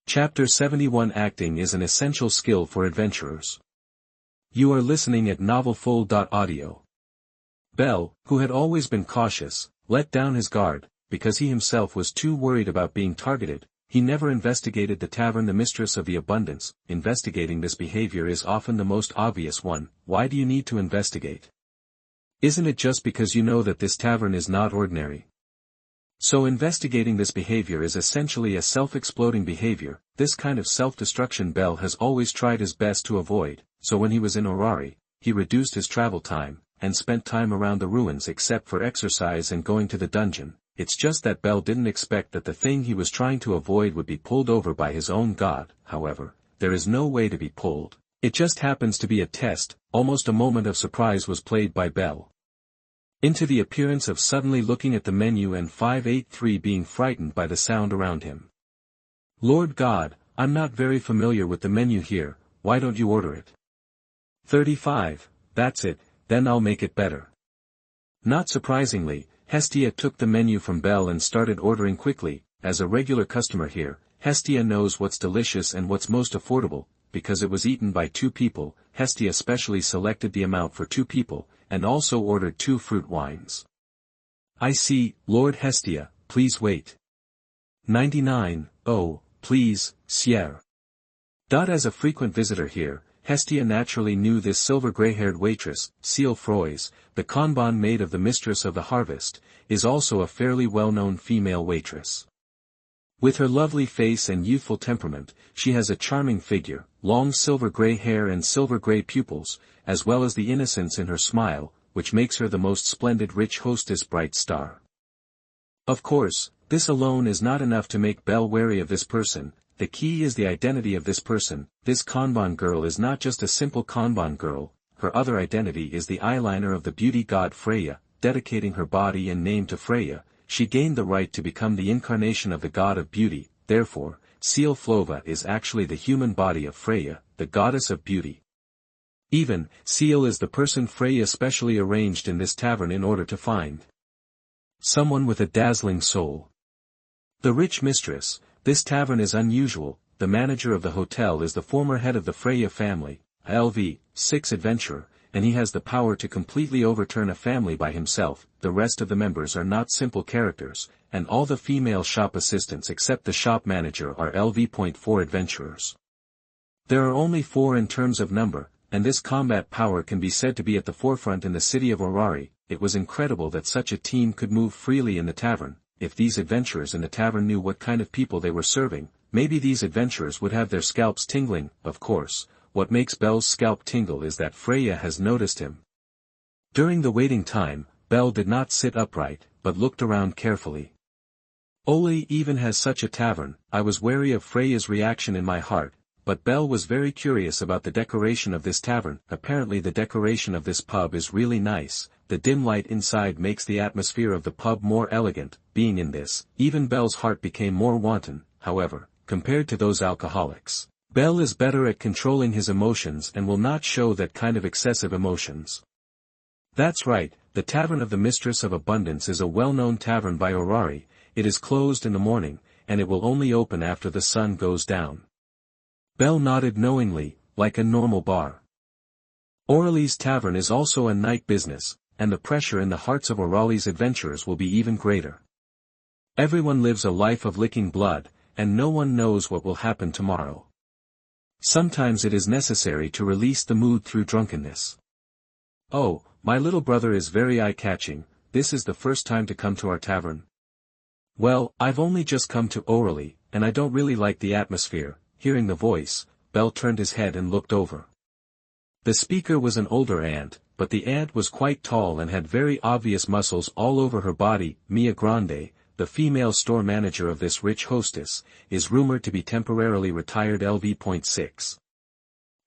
Chapter 71 Acting is an essential skill for adventurers. You are listening at novelfull.audio. Bell, who had always been cautious, let down his guard, because he himself was too worried about being targeted. He never investigated the tavern, the mistress of the abundance. Investigating this behavior is often the most obvious one. Why do you need to investigate? Isn't it just because you know that this tavern is not ordinary? So investigating this behavior is essentially a self-exploding behavior. This kind of self-destruction Bell has always tried his best to avoid, so when he was in Orari, he reduced his travel time, and spent time around the ruins except for exercise and going to the dungeon. It's just that Bell didn't expect that the thing he was trying to avoid would be pulled over by his own god. However, there is no way to be pulled. It just happens to be a test. Almost a moment of surprise was played by Bell into the appearance of suddenly looking at the menu and 583 being frightened by the sound around him. Lord God, I'm not very familiar with the menu here, why don't you order it? 35, that's it, then I'll make it better. Not surprisingly, Hestia took the menu from Bell and started ordering quickly. As a regular customer here, Hestia knows what's delicious and what's most affordable. Because it was eaten by 2 people, Hestia specially selected the amount for 2 people, and also ordered 2 fruit wines. I see, Lord Hestia, please wait. 99, oh, please, Sierra. As a frequent visitor here, Hestia naturally knew this silver gray-haired waitress, Seal Froys, the kanban maid of the mistress of the harvest, is also a fairly well-known female waitress. With her lovely face and youthful temperament, she has a charming figure, long silver gray hair and silver gray pupils, as well as the innocence in her smile, which makes her the most splendid rich hostess bright star. Of course, this alone is not enough to make Bell wary of this person. The key is the identity of this person. This kanban girl is not just a simple kanban girl, her other identity is the eyeliner of the beauty god Freya. Dedicating her body and name to Freya, she gained the right to become the incarnation of the god of beauty. Therefore, Seal Flova is actually the human body of Freya, the goddess of beauty. Even, Seal is the person Freya specially arranged in this tavern in order to find someone with a dazzling soul. The rich mistress. This tavern is unusual. The manager of the hotel is the former head of the Freya family, LV6 adventurer, and he has the power to completely overturn a family by himself. The rest of the members are not simple characters, and all the female shop assistants except the shop manager are LV.4 adventurers. There are only 4 in terms of number, and this combat power can be said to be at the forefront in the city of Orari. It was incredible that such a team could move freely in the tavern. If these adventurers in the tavern knew what kind of people they were serving, maybe these adventurers would have their scalps tingling. Of course, what makes Bell's scalp tingle is that Freya has noticed him. During the waiting time, Bell did not sit upright, but looked around carefully. Ole even has such a tavern. I was wary of Freya's reaction in my heart, but Bell was very curious about the decoration of this tavern. Apparently the decoration of this pub is really nice. The dim light inside makes the atmosphere of the pub more elegant. Being in this, even Bell's heart became more wanton. However, compared to those alcoholics, Bell is better at controlling his emotions and will not show that kind of excessive emotions. That's right, the Tavern of the Mistress of Abundance is a well-known tavern by Orari. It is closed in the morning, and it will only open after the sun goes down. Bell nodded knowingly, like a normal bar. Orali's tavern is also a night business, and the pressure in the hearts of Orali's adventurers will be even greater. Everyone lives a life of licking blood, and no one knows what will happen tomorrow. Sometimes it is necessary to release the mood through drunkenness. Oh, my little brother is very eye-catching. This is the first time to come to our tavern. Well, I've only just come to Orali, and I don't really like the atmosphere. Hearing the voice, Bell turned his head and looked over. The speaker was an older ant, but the ant was quite tall and had very obvious muscles all over her body. Mia Grande, the female store manager of this rich hostess, is rumored to be temporarily retired. LV.6.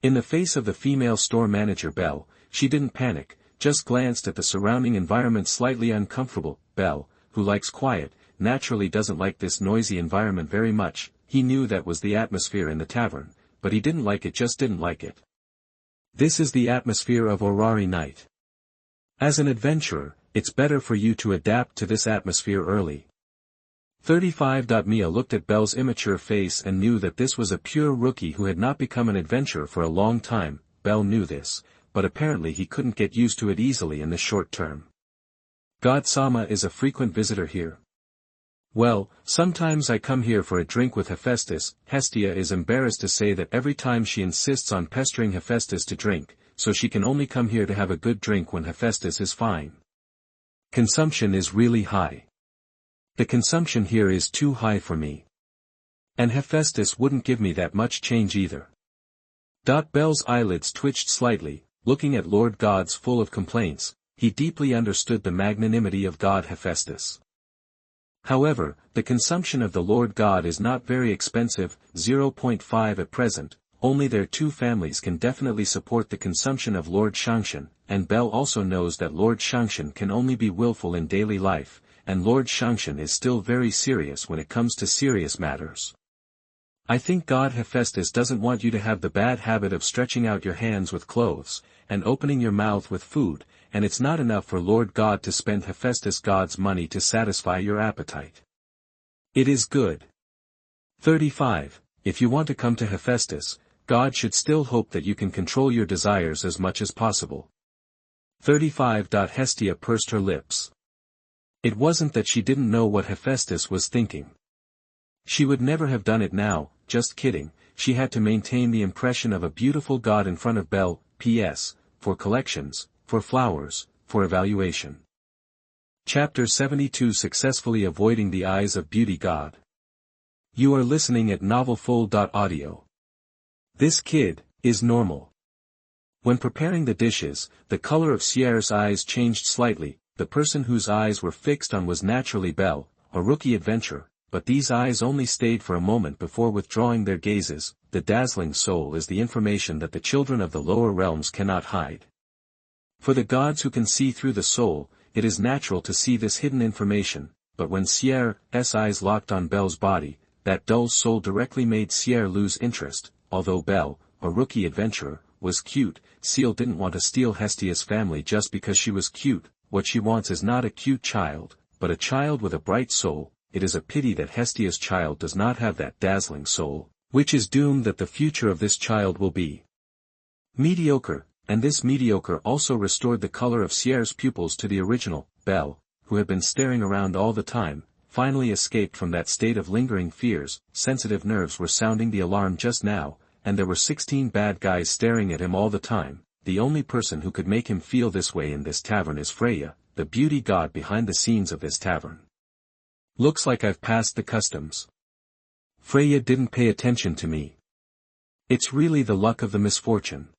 In the face of the female store manager Bell, she didn't panic, just glanced at the surrounding environment slightly uncomfortable. Bell, who likes quiet, naturally doesn't like this noisy environment very much. He knew that was the atmosphere in the tavern, but he didn't like it, just didn't like it. This is the atmosphere of Orari night. As an adventurer, it's better for you to adapt to this atmosphere early. 35. Mia looked at Belle's immature face and knew that this was a pure rookie who had not become an adventurer for a long time. Belle knew this, but apparently he couldn't get used to it easily in the short term. God-sama is a frequent visitor here. Well, sometimes I come here for a drink with Hephaestus. Hestia is embarrassed to say that every time she insists on pestering Hephaestus to drink, so she can only come here to have a good drink when Hephaestus is fine. Consumption is really high. The consumption here is too high for me. And Hephaestus wouldn't give me that much change either. Belle's eyelids twitched slightly, looking at Lord Gods full of complaints. He deeply understood the magnanimity of God Hephaestus. However, the consumption of the Lord God is not very expensive, 0.5 at present. Only their two families can definitely support the consumption of Lord Shangshan, and Belle also knows that Lord Shangshan can only be willful in daily life, and Lord Shangshan is still very serious when it comes to serious matters. I think God Hephaestus doesn't want you to have the bad habit of stretching out your hands with clothes, and opening your mouth with food, and it's not enough for Lord God to spend Hephaestus God's money to satisfy your appetite. It is good. 35. If you want to come to Hephaestus, God should still hope that you can control your desires as much as possible. 35. Hestia pursed her lips. It wasn't that she didn't know what Hephaestus was thinking. She would never have done it now, just kidding. She had to maintain the impression of a beautiful god in front of Belle. P.S. For collections, for flowers, for evaluation. Chapter 72. Successfully avoiding the eyes of beauty god. You are listening at novelfull.audio. This kid is normal. When preparing the dishes, the color of Sierra's eyes changed slightly. The person whose eyes were fixed on was naturally Belle, a rookie adventurer, but these eyes only stayed for a moment before withdrawing their gazes. The dazzling soul is the information that the children of the lower realms cannot hide. For the gods who can see through the soul, it is natural to see this hidden information, but when Sierra's eyes locked on Belle's body, that dull soul directly made Sierra lose interest. Although Belle, a rookie adventurer, was cute, Ciel didn't want to steal Hestia's family just because she was cute. What she wants is not a cute child, but a child with a bright soul. It is a pity that Hestia's child does not have that dazzling soul, which is doomed that the future of this child will be mediocre, and this mediocre also restored the color of Sierra's pupils to the original. Belle, who had been staring around all the time, finally escaped from that state of lingering fears. Sensitive nerves were sounding the alarm just now, and there were 16 bad guys staring at him all the time. The only person who could make him feel this way in this tavern is Freya, the beauty god behind the scenes of this tavern. Looks like I've passed the customs. Freya didn't pay attention to me. It's really the luck of the misfortune.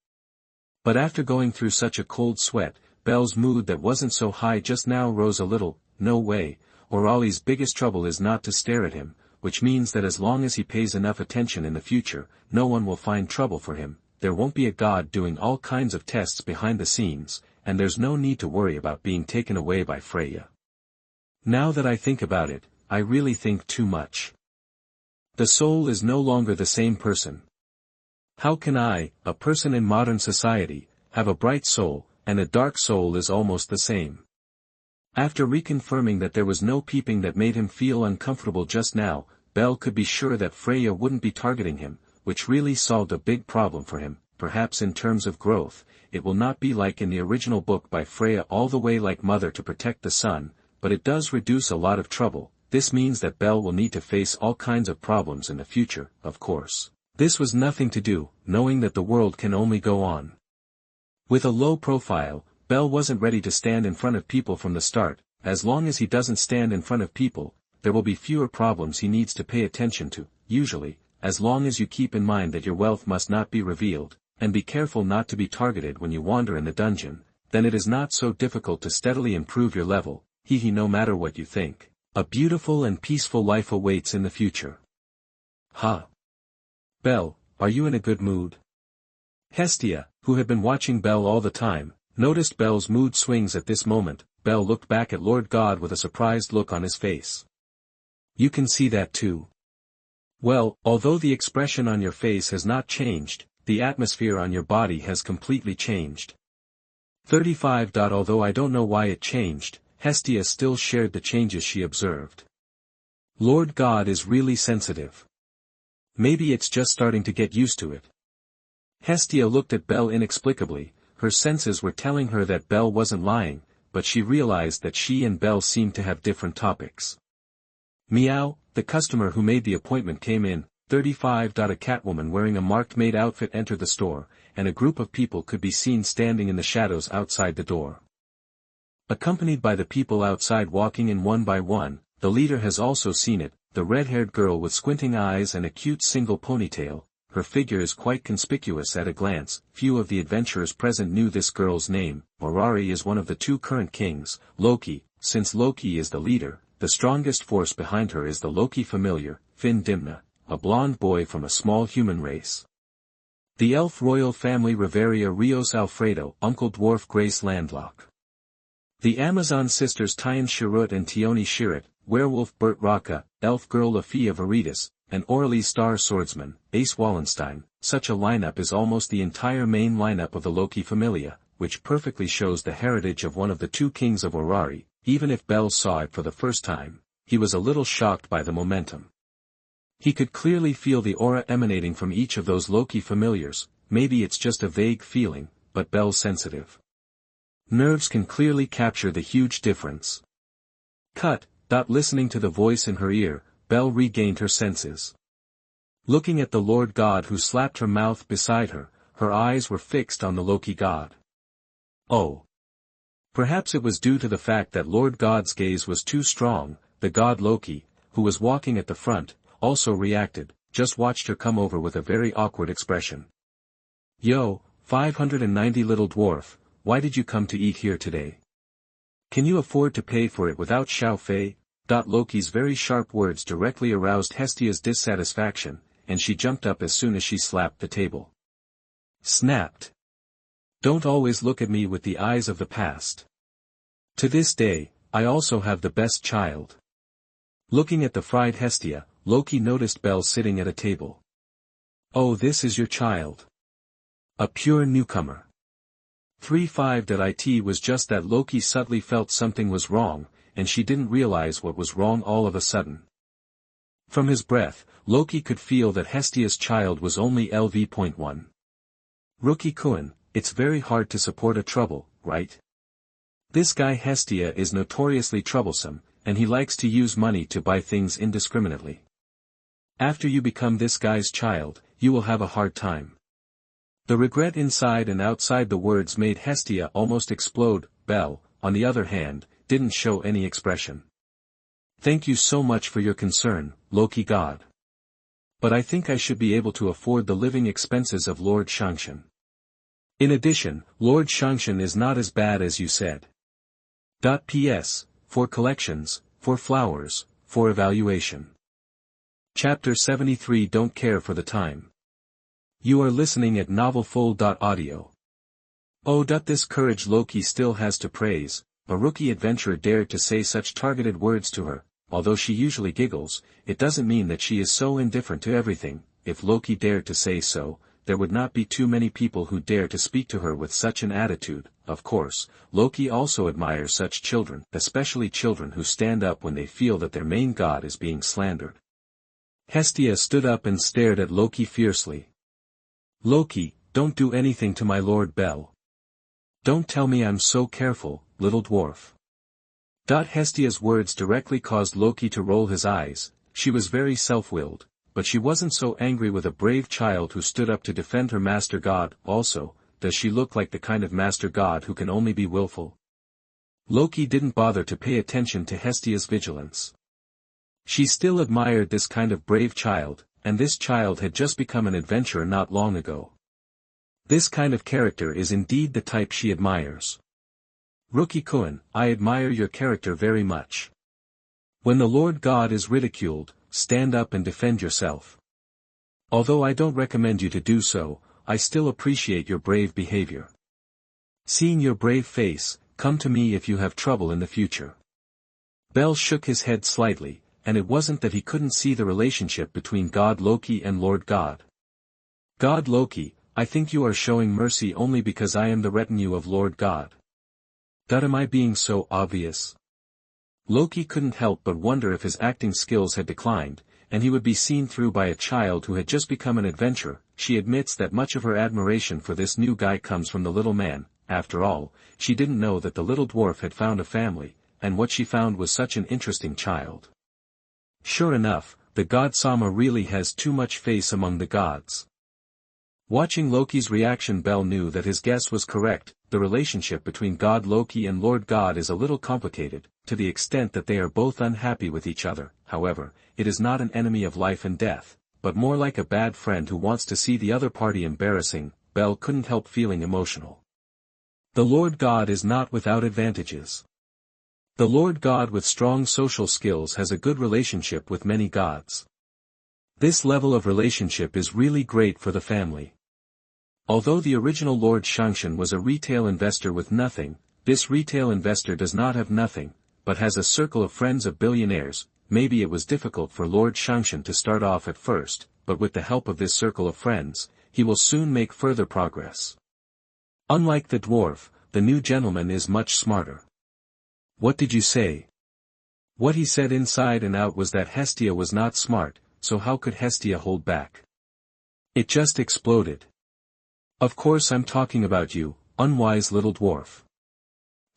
But after going through such a cold sweat, Belle's mood that wasn't so high just now rose a little. No way, Orali's biggest trouble is not to stare at him, which means that as long as he pays enough attention in the future, no one will find trouble for him. There won't be a god doing all kinds of tests behind the scenes, and there's no need to worry about being taken away by Freya. Now that I think about it, I really think too much. The soul is no longer the same person. How can I, a person in modern society, have a bright soul, and a dark soul is almost the same? After reconfirming that there was no peeping that made him feel uncomfortable just now, Belle could be sure that Freya wouldn't be targeting him, which really solved a big problem for him. Perhaps in terms of growth, it will not be like in the original book by Freya all the way like Mother to protect the son, but it does reduce a lot of trouble. This means that Belle will need to face all kinds of problems in the future, of course. This was nothing to do, knowing that the world can only go on. With a low profile, Belle wasn't ready to stand in front of people from the start. As long as he doesn't stand in front of people, there will be fewer problems he needs to pay attention to. Usually, as long as you keep in mind that your wealth must not be revealed, and be careful not to be targeted when you wander in the dungeon, then it is not so difficult to steadily improve your level. No matter what you think, a beautiful and peaceful life awaits in the future. Ha! Belle, are you in a good mood? Hestia, who had been watching Belle all the time, noticed Belle's mood swings at this moment. Belle looked back at Lord God with a surprised look on his face. You can see that too. Well, although the expression on your face has not changed, the atmosphere on your body has completely changed. 35. Although I don't know why it changed, Hestia still shared the changes she observed. Lord God is really sensitive. Maybe it's just starting to get used to it. Hestia looked at Belle inexplicably. Her senses were telling her that Belle wasn't lying, but she realized that she and Belle seemed to have different topics. Meow, the customer who made the appointment came in. 35. A Catwoman wearing a marked maid outfit entered the store, and a group of people could be seen standing in the shadows outside the door. Accompanied by the people outside walking in one by one, the leader has also seen it, the red-haired girl with squinting eyes and a cute single ponytail. Her figure is quite conspicuous at a glance. Few of the adventurers present knew this girl's name. Orari is one of the two current kings. Loki, since Loki is the leader, the strongest force behind her is the Loki familiar, Fin-Dimna, a blonde boy from a small human race. The elf royal family Riveria Rios Alfredo, Uncle Dwarf Grace Landlock. The Amazon sisters Tyan Shirut and Tioni Shirit, werewolf Bert Raka, elf girl Afia Veritas, and Orally Star Swordsman, Ace Wallenstein. Such a lineup is almost the entire main lineup of the Loki Familia, which perfectly shows the heritage of one of the two kings of Orari. Even if Belle saw it for the first time, he was a little shocked by the momentum. He could clearly feel the aura emanating from each of those Loki familiars. Maybe it's just a vague feeling, but Belle's sensitive nerves can clearly capture the huge difference. Cut. Listening to the voice in her ear, Belle regained her senses. Looking at the Lord God who slapped her mouth beside her, her eyes were fixed on the Loki god. Oh. Perhaps it was due to the fact that Lord God's gaze was too strong. The god Loki, who was walking at the front, also reacted, just watched her come over with a very awkward expression. Yo, 590 little dwarf, why did you come to eat here today? Can you afford to pay for it without Xiao Fei? Loki's very sharp words directly aroused Hestia's dissatisfaction, and she jumped up as soon as she slapped the table. Snapped. Don't always look at me with the eyes of the past. To this day, I also have the best child. Looking at the fried Hestia, Loki noticed Belle sitting at a table. Oh, this is your child. A pure newcomer. 35.It was just that Loki subtly felt something was wrong, and she didn't realize what was wrong all of a sudden. From his breath, Loki could feel that Hestia's child was only LV.1. Rookie Kun, it's very hard to support a trouble, right? This guy Hestia is notoriously troublesome, and he likes to use money to buy things indiscriminately. After you become this guy's child, you will have a hard time. The regret inside and outside the words made Hestia almost explode. Belle, on the other hand, didn't show any expression. Thank you so much for your concern, Loki god. But I think I should be able to afford the living expenses of Lord Shangshan. In addition, Lord Shangshan is not as bad as you said. P.S. For collections, for flowers, for evaluation. Chapter 73. Don't care for the time. You are listening at novelfull.audio. Oh, this courage Loki still has to praise. A rookie adventurer dared to say such targeted words to her. Although she usually giggles, it doesn't mean that she is so indifferent to everything. If Loki dared to say so, there would not be too many people who dare to speak to her with such an attitude. Of course, Loki also admires such children, especially children who stand up when they feel that their main god is being slandered. Hestia stood up and stared at Loki fiercely. Loki, don't do anything to my Lord Belle. Don't tell me I'm so careful, little dwarf. Hestia's words directly caused Loki to roll his eyes. She was very self-willed, but she wasn't so angry with a brave child who stood up to defend her master god. Also, does she look like the kind of master god who can only be willful? Loki didn't bother to pay attention to Hestia's vigilance. She still admired this kind of brave child, and this child had just become an adventurer not long ago. This kind of character is indeed the type she admires. Rookie Kun, I admire your character very much. When the Lord God is ridiculed, stand up and defend yourself. Although I don't recommend you to do so, I still appreciate your brave behavior. Seeing your brave face, come to me if you have trouble in the future. Belle shook his head slightly, and it wasn't that he couldn't see the relationship between God Loki and Lord God. God Loki, I think you are showing mercy only because I am the retinue of Lord God. Am I being so obvious? Loki couldn't help but wonder if his acting skills had declined, and he would be seen through by a child who had just become an adventurer. She admits that much of her admiration for this new guy comes from the little man. After all, she didn't know that the little dwarf had found a family, and what she found was such an interesting child. Sure enough, the god Sama really has too much face among the gods. Watching Loki's reaction, Bell knew that his guess was correct. The relationship between God Loki and Lord God is a little complicated, to the extent that they are both unhappy with each other. However, it is not an enemy of life and death, but more like a bad friend who wants to see the other party embarrassing. Bell couldn't help feeling emotional. The Lord God is not without advantages. The Lord God with strong social skills has a good relationship with many gods. This level of relationship is really great for the family. Although the original Lord Shangshan was a retail investor with nothing, this retail investor does not have nothing, but has a circle of friends of billionaires. Maybe it was difficult for Lord Shangshan to start off at first, but with the help of this circle of friends, he will soon make further progress. Unlike the dwarf, the new gentleman is much smarter. What did you say? What he said inside and out was that Hestia was not smart, so how could Hestia hold back? It just exploded. Of course I'm talking about you, unwise little dwarf.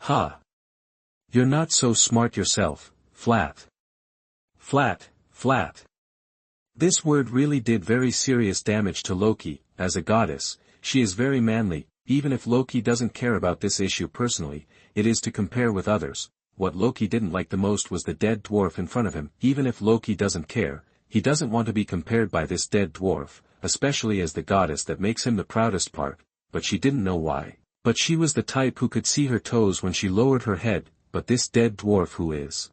Ha! You're not so smart yourself, flat. Flat, flat. This word really did very serious damage to Loki. As a goddess, she is very manly. Even if Loki doesn't care about this issue personally, it is to compare with others. What Loki didn't like the most was the dead dwarf in front of him. Even if Loki doesn't care, he doesn't want to be compared by this dead dwarf, especially as the goddess that makes him the proudest part, but she didn't know why. But she was the type who could see her toes when she lowered her head, but this dead dwarf who is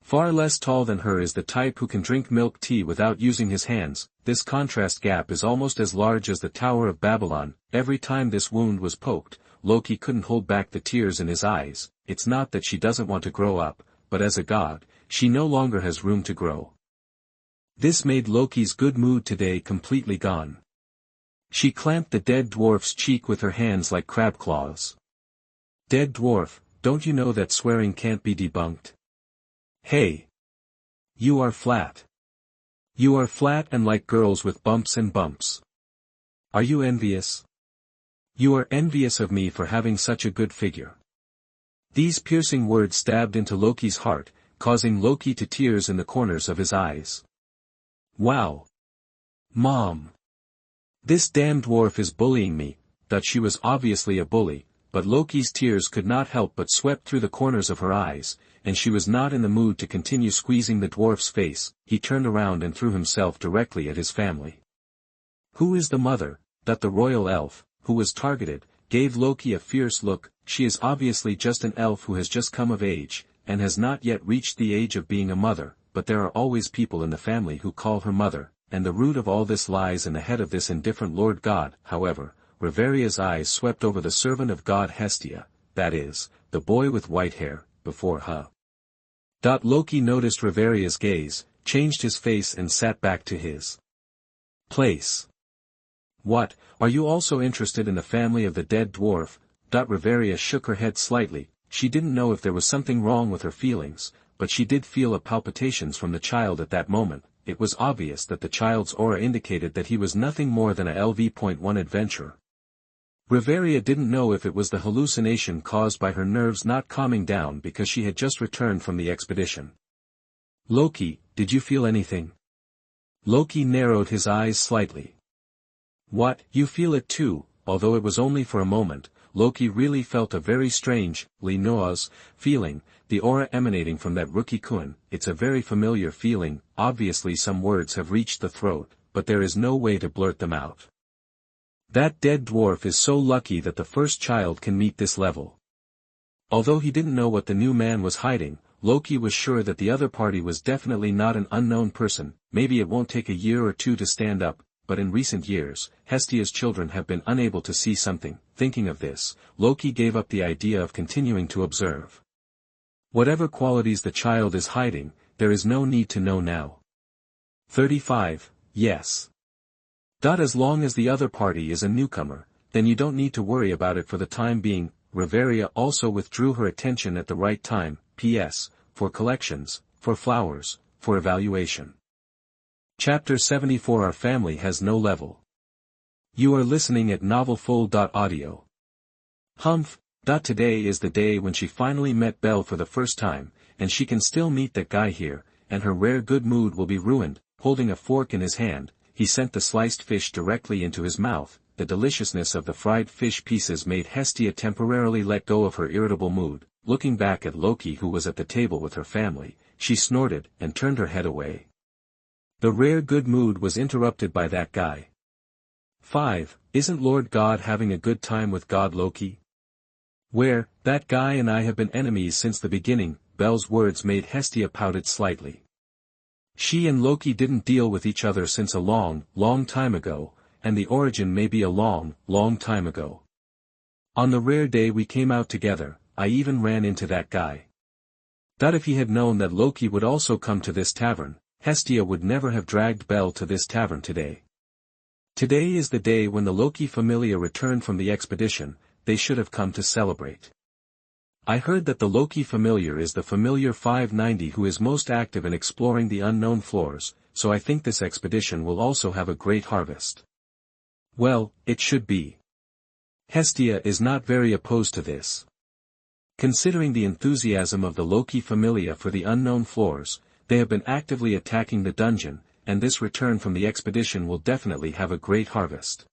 far less tall than her is the type who can drink milk tea without using his hands. This contrast gap is almost as large as the Tower of Babylon. Every time this wound was poked, Loki couldn't hold back the tears in his eyes. It's not that she doesn't want to grow up, but as a god, she no longer has room to grow. This made Loki's good mood today completely gone. She clamped the dead dwarf's cheek with her hands like crab claws. Dead dwarf, don't you know that swearing can't be debunked? Hey! You are flat. You are flat and like girls with bumps and bumps. Are you envious? You are envious of me for having such a good figure. These piercing words stabbed into Loki's heart, causing Loki to tears in the corners of his eyes. Wow! Mom! This damn dwarf is bullying me. That she was obviously a bully, but Loki's tears could not help but swept through the corners of her eyes, and she was not in the mood to continue squeezing the dwarf's face. He turned around and threw himself directly at his family. Who is the mother? That the royal elf, who was targeted, gave Loki a fierce look. She is obviously just an elf who has just come of age, and has not yet reached the age of being a mother, but there are always people in the family who call her mother, and the root of all this lies in the head of this indifferent Lord God. However, Reveria's eyes swept over the servant of God Hestia, that is, the boy with white hair, before her. Loki noticed Reveria's gaze, changed his face and sat back to his place. What, are you also interested in the family of the dead dwarf? Reveria shook her head slightly. She didn't know if there was something wrong with her feelings, but she did feel a palpitations from the child at that moment. It was obvious that the child's aura indicated that he was nothing more than a LV.1 adventurer. Reveria didn't know if it was the hallucination caused by her nerves not calming down because she had just returned from the expedition. Loki, did you feel anything? Loki narrowed his eyes slightly. What, you feel it too? Although it was only for a moment, Loki really felt a very strange, nauseous feeling, the aura emanating from that rookie Kun. It's a very familiar feeling. Obviously some words have reached the throat, but there is no way to blurt them out. That dead dwarf is so lucky that the first child can meet this level. Although he didn't know what the new man was hiding, Loki was sure that the other party was definitely not an unknown person. Maybe it won't take a year or two to stand up, but in recent years, Hestia's children have been unable to see something. Thinking of this, Loki gave up the idea of continuing to observe. Whatever qualities the child is hiding, there is no need to know now. 35, yes. As long as the other party is a newcomer, then you don't need to worry about it for the time being. Reveria also withdrew her attention at the right time. P.S. for collections, for flowers, for evaluation. Chapter 74 Our family has no level. You are listening at novelfull.audio. Humph. Today is the day when she finally met Belle for the first time, and she can still meet that guy here, and her rare good mood will be ruined. Holding a fork in his hand, he sent the sliced fish directly into his mouth. The deliciousness of the fried fish pieces made Hestia temporarily let go of her irritable mood. Looking back at Loki, who was at the table with her family, she snorted and turned her head away. The rare good mood was interrupted by that guy. 5. Isn't Lord God having a good time with God Loki? Where, that guy and I have been enemies since the beginning. Belle's words made Hestia pouted slightly. She and Loki didn't deal with each other since a long, long time ago, and the origin may be a long, long time ago. On the rare day we came out together, I even ran into that guy. That if he had known that Loki would also come to this tavern, Hestia would never have dragged Belle to this tavern today. Today is the day when the Loki familia returned from the expedition. They should have come to celebrate. I heard that the Loki familiar is the familiar 590 who is most active in exploring the unknown floors, so I think this expedition will also have a great harvest. Well, it should be. Hestia is not very opposed to this. Considering the enthusiasm of the Loki familia for the unknown floors, they have been actively attacking the dungeon, and this return from the expedition will definitely have a great harvest.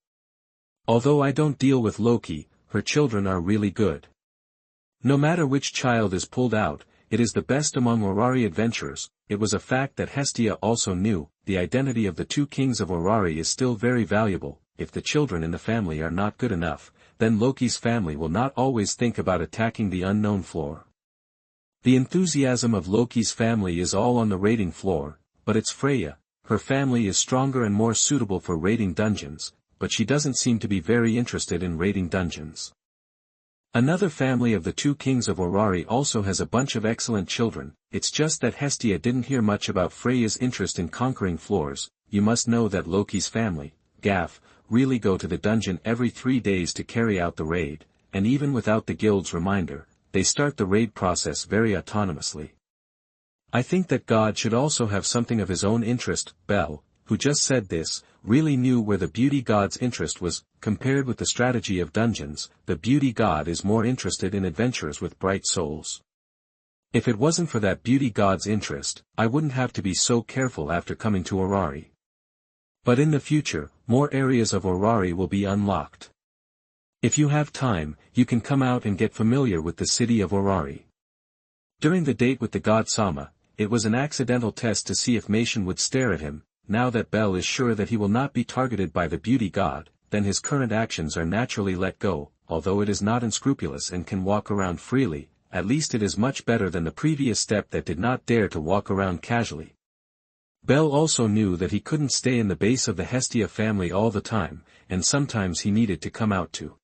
Although I don't deal with Loki, her children are really good. No matter which child is pulled out, it is the best among Orari adventurers. It was a fact that Hestia also knew. The identity of the two kings of Orari is still very valuable. If the children in the family are not good enough, then Loki's family will not always think about attacking the unknown floor. The enthusiasm of Loki's family is all on the raiding floor, but it's Freya. Her family is stronger and more suitable for raiding dungeons, but she doesn't seem to be very interested in raiding dungeons. Another family of the two kings of Orari also has a bunch of excellent children. It's just that Hestia didn't hear much about Freya's interest in conquering floors. You must know that Loki's family, Gaff, really go to the dungeon every 3 days to carry out the raid, and even without the guild's reminder, they start the raid process very autonomously. I think that God should also have something of his own interest. Belle, who just said this, really knew where the beauty god's interest was. Compared with the strategy of dungeons, the beauty god is more interested in adventurers with bright souls. If it wasn't for that beauty god's interest, I wouldn't have to be so careful after coming to Orari. But in the future, more areas of Orari will be unlocked. If you have time, you can come out and get familiar with the city of Orari. During the date with the god Sama, it was an accidental test to see if Mason would stare at him. Now that Belle is sure that he will not be targeted by the beauty god, then his current actions are naturally let go. Although it is not unscrupulous and can walk around freely, at least it is much better than the previous step that did not dare to walk around casually. Belle also knew that he couldn't stay in the base of the Hestia family all the time, and sometimes he needed to come out to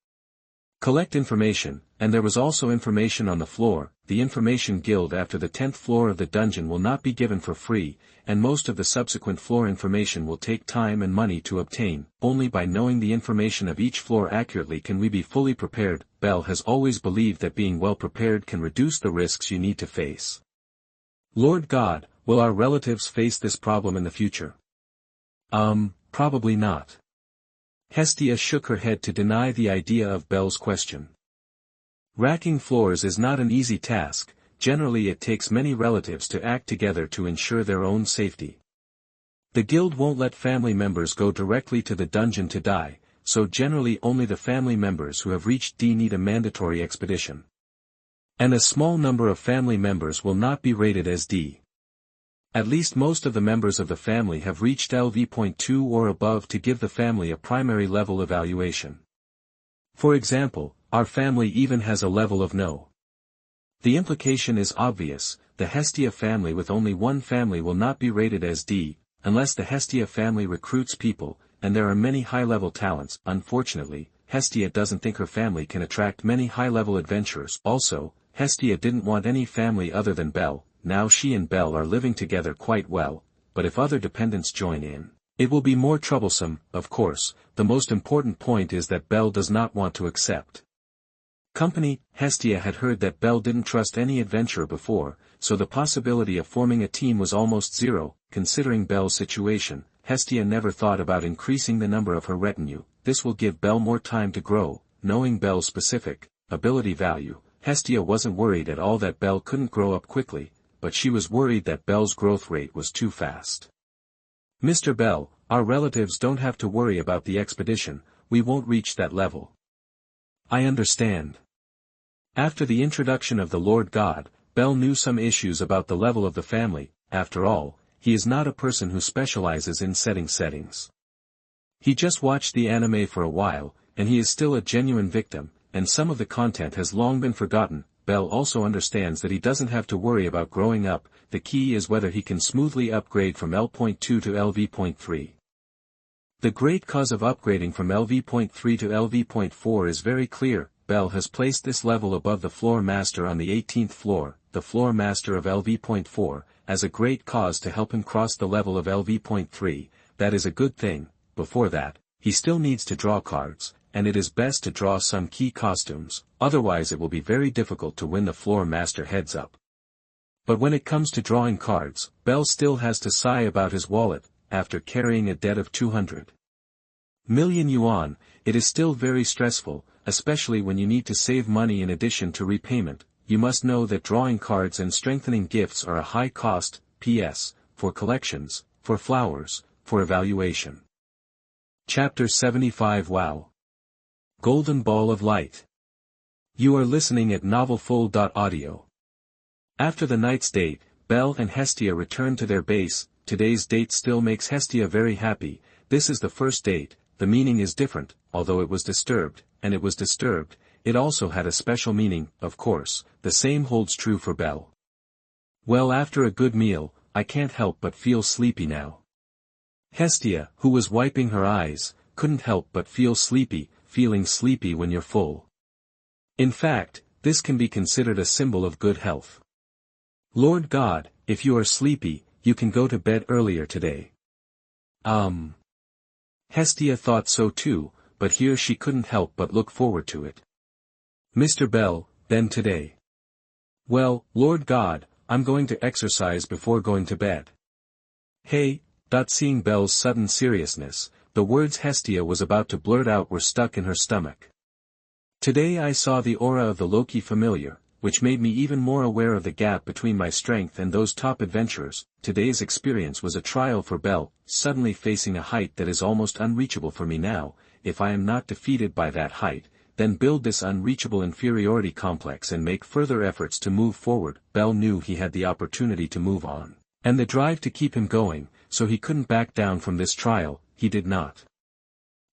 collect information, and there was also information on the floor. The information guild after the 10th floor of the dungeon will not be given for free, and most of the subsequent floor information will take time and money to obtain. Only by knowing the information of each floor accurately can we be fully prepared. Belle has always believed that being well prepared can reduce the risks you need to face. Lord God, will our relatives face this problem in the future? Probably not. Hestia shook her head to deny the idea of Belle's question. Racking floors is not an easy task. Generally it takes many relatives to act together to ensure their own safety. The guild won't let family members go directly to the dungeon to die, so generally only the family members who have reached D need a mandatory expedition. And a small number of family members will not be rated as D. At least most of the members of the family have reached LV.2 or above to give the family a primary level evaluation. For example, our family even has a level of No. The implication is obvious. The Hestia family with only one family will not be rated as D, unless the Hestia family recruits people, and there are many high-level talents. Unfortunately, Hestia doesn't think her family can attract many high-level adventurers. Also, Hestia didn't want any family other than Belle. Now she and Belle are living together quite well, but if other dependents join in, it will be more troublesome. Of course, the most important point is that Belle does not want to accept Company. Hestia had heard that Belle didn't trust any adventurer before, so the possibility of forming a team was almost zero. Considering Belle's situation, Hestia never thought about increasing the number of her retinue. This will give Belle more time to grow. Knowing Belle's specific ability value, Hestia wasn't worried at all that Belle couldn't grow up quickly, but she was worried that Belle's growth rate was too fast. Mr. Bell, our relatives don't have to worry about the expedition, we won't reach that level. I understand. After the introduction of the Lord God, Bell knew some issues about the level of the family. After all, he is not a person who specializes in setting settings. He just watched the anime for a while, and he is still a genuine victim, and some of the content has long been forgotten. Bell also understands that he doesn't have to worry about growing up, the key is whether he can smoothly upgrade from L.2 to LV.3. The great cause of upgrading from LV.3 to LV.4 is very clear. Bell has placed this level above the floor master on the 18th floor, the floor master of LV.4, as a great cause to help him cross the level of LV.3. That is a good thing. Before that, he still needs to draw cards, and it is best to draw some key costumes, otherwise it will be very difficult to win the floor master heads up. But when it comes to drawing cards, Bell still has to sigh about his wallet. After carrying a debt of 200 million yuan, it is still very stressful, especially when you need to save money in addition to repayment. You must know that drawing cards and strengthening gifts are a high cost, PS, for collections, for flowers, for evaluation. Chapter 75 Wow! Golden Ball of Light. You are listening at novelfull.audio. After the night's date, Belle and Hestia returned to their base. Today's date still makes Hestia very happy. This is the first date, the meaning is different, although it was disturbed, it also had a special meaning, of course. The same holds true for Belle. Well, after a good meal, I can't help but feel sleepy now. Hestia, who was wiping her eyes, couldn't help but feel sleepy. Feeling sleepy when you're full. In fact, this can be considered a symbol of good health. Lord God, if you are sleepy, you can go to bed earlier today. Hestia thought so too, but here she couldn't help but look forward to it. Mr. Bell, then today. Well, Lord God, I'm going to exercise before going to bed. Hey. Seeing Belle's sudden seriousness, the words Hestia was about to blurt out were stuck in her stomach. Today I saw the aura of the Loki familiar, which made me even more aware of the gap between my strength and those top adventurers. Today's experience was a trial for Belle, suddenly facing a height that is almost unreachable for me now. If I am not defeated by that height, then build this unreachable inferiority complex and make further efforts to move forward. Belle knew he had the opportunity to move on, and the drive to keep him going, so he couldn't back down from this trial. He did not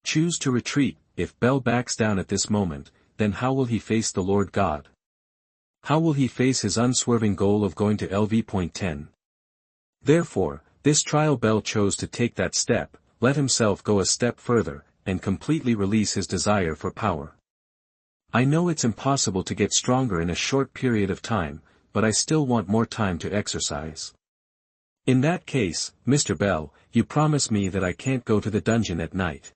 choose to retreat. If Bell backs down at this moment, then how will he face the Lord God? How will he face his unswerving goal of going to LV.10? Therefore, this trial Bell chose to take that step, let himself go a step further, and completely release his desire for power. I know it's impossible to get stronger in a short period of time, but I still want more time to exercise. In that case, Mr. Bell, you promise me that I can't go to the dungeon at night.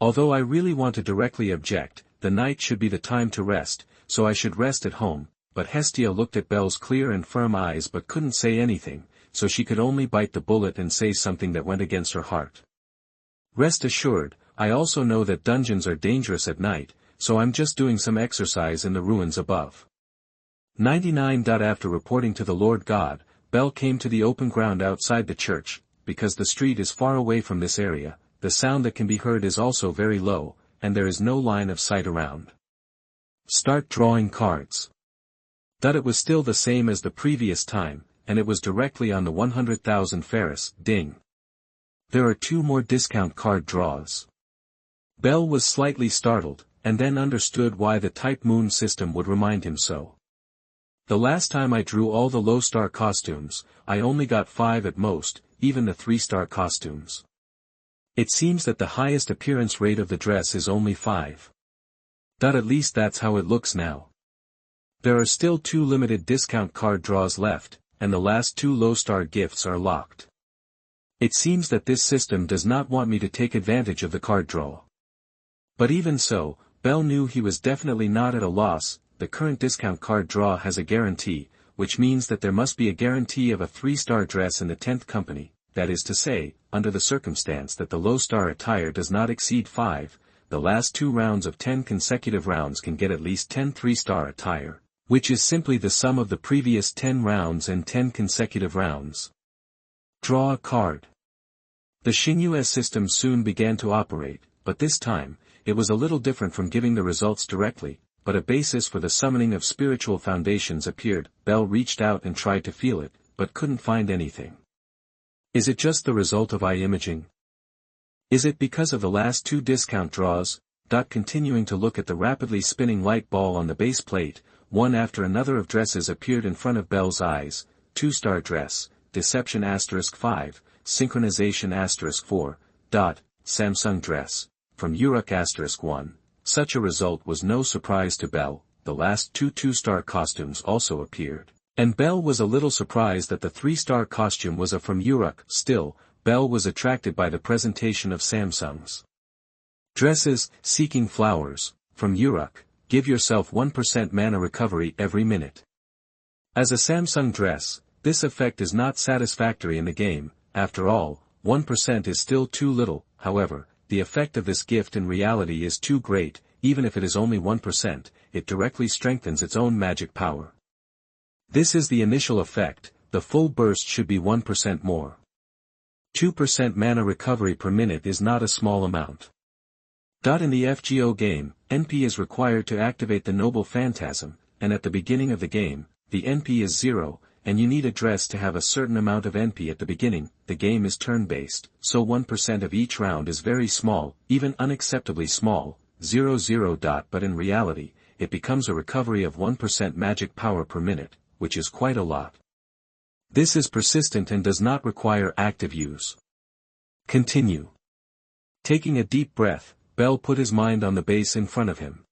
Although I really want to directly object, the night should be the time to rest, so I should rest at home. But Hestia looked at Belle's clear and firm eyes but couldn't say anything, so she could only bite the bullet and say something that went against her heart. Rest assured, I also know that dungeons are dangerous at night, so I'm just doing some exercise in the ruins above. 99. After reporting to the Lord God, Belle came to the open ground outside the church. Because the street is far away from this area, the sound that can be heard is also very low, and there is no line of sight around. Start drawing cards. It was still the same as the previous time, and it was directly on the 100,000 Ferris. Ding. There are 2 more discount card draws. Belle was slightly startled, and then understood why the Type Moon system would remind him so. The last time I drew all the low-star costumes, I only got 5 at most, even the 3-star costumes. It seems that the highest appearance rate of the dress is only 5. At least that's how it looks now. There are still 2 limited discount card draws left, and the last 2 low-star gifts are locked. It seems that this system does not want me to take advantage of the card draw. But even so, Bell knew he was definitely not at a loss. The current discount card draw has a guarantee, which means that there must be a guarantee of a 3-star dress in the 10th company, that is to say, under the circumstance that the low-star attire does not exceed 5, the last 2 rounds of 10 consecutive rounds can get at least 10 3-star attire, which is simply the sum of the previous 10 rounds and 10 consecutive rounds. Draw a card. The Xingyue system soon began to operate, but this time, it was a little different from giving the results directly, but a basis for the summoning of spiritual foundations appeared. Bell reached out and tried to feel it, but couldn't find anything. Is it just the result of eye imaging? Is it because of the last 2 discount draws? Continuing to look at the rapidly spinning light ball on the base plate, one after another of dresses appeared in front of Bell's eyes. 2-star dress, deception *5, synchronization *4, Samsung dress, from Uruk *1. Such a result was no surprise to Bell. The last 2 2-star costumes also appeared, and Bell was a little surprised that the 3-star costume was from Uruk. Still, Bell was attracted by the presentation of Samsung's dresses. Seeking flowers, from Uruk, give yourself 1% mana recovery every minute. As a Samsung dress, this effect is not satisfactory in the game. After all, 1% is still too little. However, the effect of this gift in reality is too great. Even if it is only 1%, it directly strengthens its own magic power. This is the initial effect. The full burst should be 1% more. 2% mana recovery per minute is not a small amount. In the FGO game, NP is required to activate the Noble Phantasm, and at the beginning of the game, the NP is 0, and you need a dress to have a certain amount of NP at the beginning. The game is turn-based, so 1% of each round is very small, even unacceptably small, 0. But in reality, it becomes a recovery of 1% magic power per minute, which is quite a lot. This is persistent and does not require active use. Continue. Taking a deep breath, Bell put his mind on the base in front of him.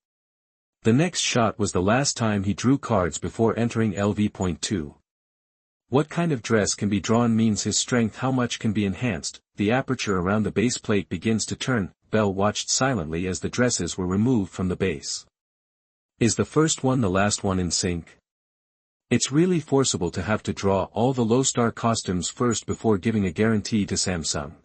The next shot was the last time he drew cards before entering LV.2. What kind of dress can be drawn means his strength, how much can be enhanced. The aperture around the base plate begins to turn. Bell watched silently as the dresses were removed from the base. Is the first one the last one in sync? It's really forcible to have to draw all the low-star costumes first before giving a guarantee to Samsung.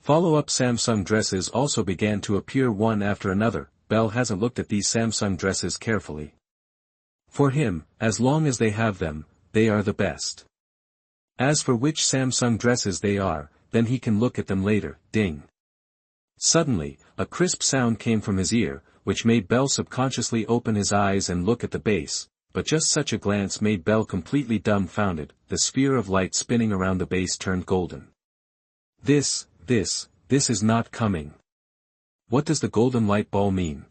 Follow-up Samsung dresses also began to appear one after another. Bell hasn't looked at these Samsung dresses carefully. For him, as long as they have them, they are the best. As for which Samsung dresses they are, then he can look at them later. Ding. Suddenly, a crisp sound came from his ear, which made Bell subconsciously open his eyes and look at the base, but just such a glance made Bell completely dumbfounded. The sphere of light spinning around the base turned golden. This is not coming. What does the golden light ball mean?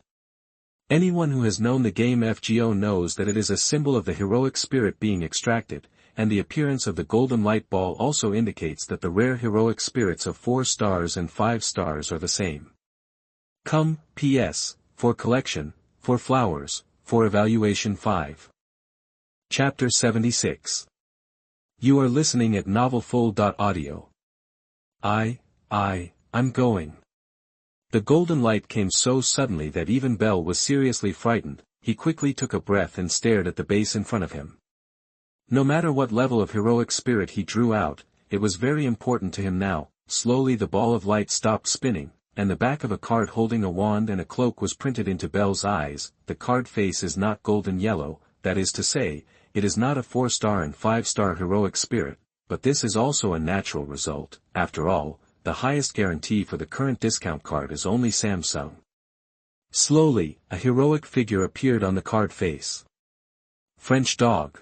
Anyone who has known the game FGO knows that it is a symbol of the heroic spirit being extracted, and the appearance of the golden light ball also indicates that the rare heroic spirits of 4 stars and 5 stars are the same. Come, PS, for collection, for flowers, for evaluation 5. Chapter 76. You are listening at novelfull.audio. I'm going. The golden light came so suddenly that even Bell was seriously frightened. He quickly took a breath and stared at the base in front of him. No matter what level of heroic spirit he drew out, it was very important to him now. Slowly the ball of light stopped spinning, and the back of a card holding a wand and a cloak was printed into Bell's eyes. The card face is not golden yellow, that is to say, it is not a 4-star and 5-star heroic spirit, but this is also a natural result. After all, the highest guarantee for the current discount card is only Samsung. Slowly, a heroic figure appeared on the card face. French dog.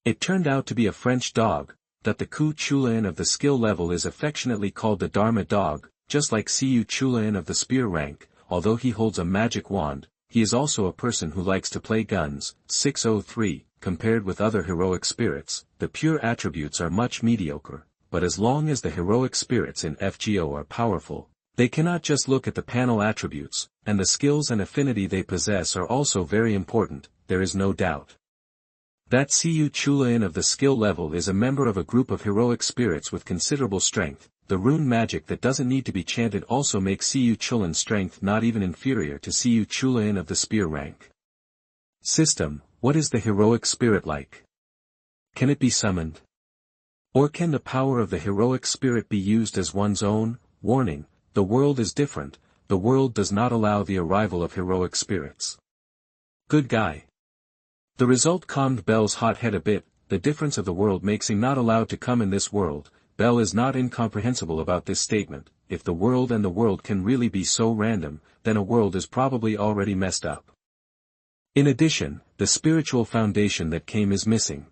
It turned out to be a French dog. That the Ku Chulain of the skill level is affectionately called the Dharma dog, just like Siyu Chulain of the spear rank. Although he holds a magic wand, he is also a person who likes to play guns. 603. Compared with other heroic spirits, the pure attributes are much mediocre. But as long as the heroic spirits in FGO are powerful, they cannot just look at the panel attributes, and the skills and affinity they possess are also very important. There is no doubt that Siyu Chulain of the skill level is a member of a group of heroic spirits with considerable strength. the rune magic that doesn't need to be chanted also makes Siyu Chulin's strength not even inferior to Siyu Chulin of the spear rank. System, what is the heroic spirit like? Can it be summoned? Or can the power of the heroic spirit be used as one's own? Warning, the world is different, the world does not allow the arrival of heroic spirits. Good guy. The result calmed Bell's hot head a bit. The difference of the world makes him not allowed to come in this world. Bell is not incomprehensible about this statement. If the world and the world can really be so random, then a world is probably already messed up. In addition, the spiritual foundation that came is missing.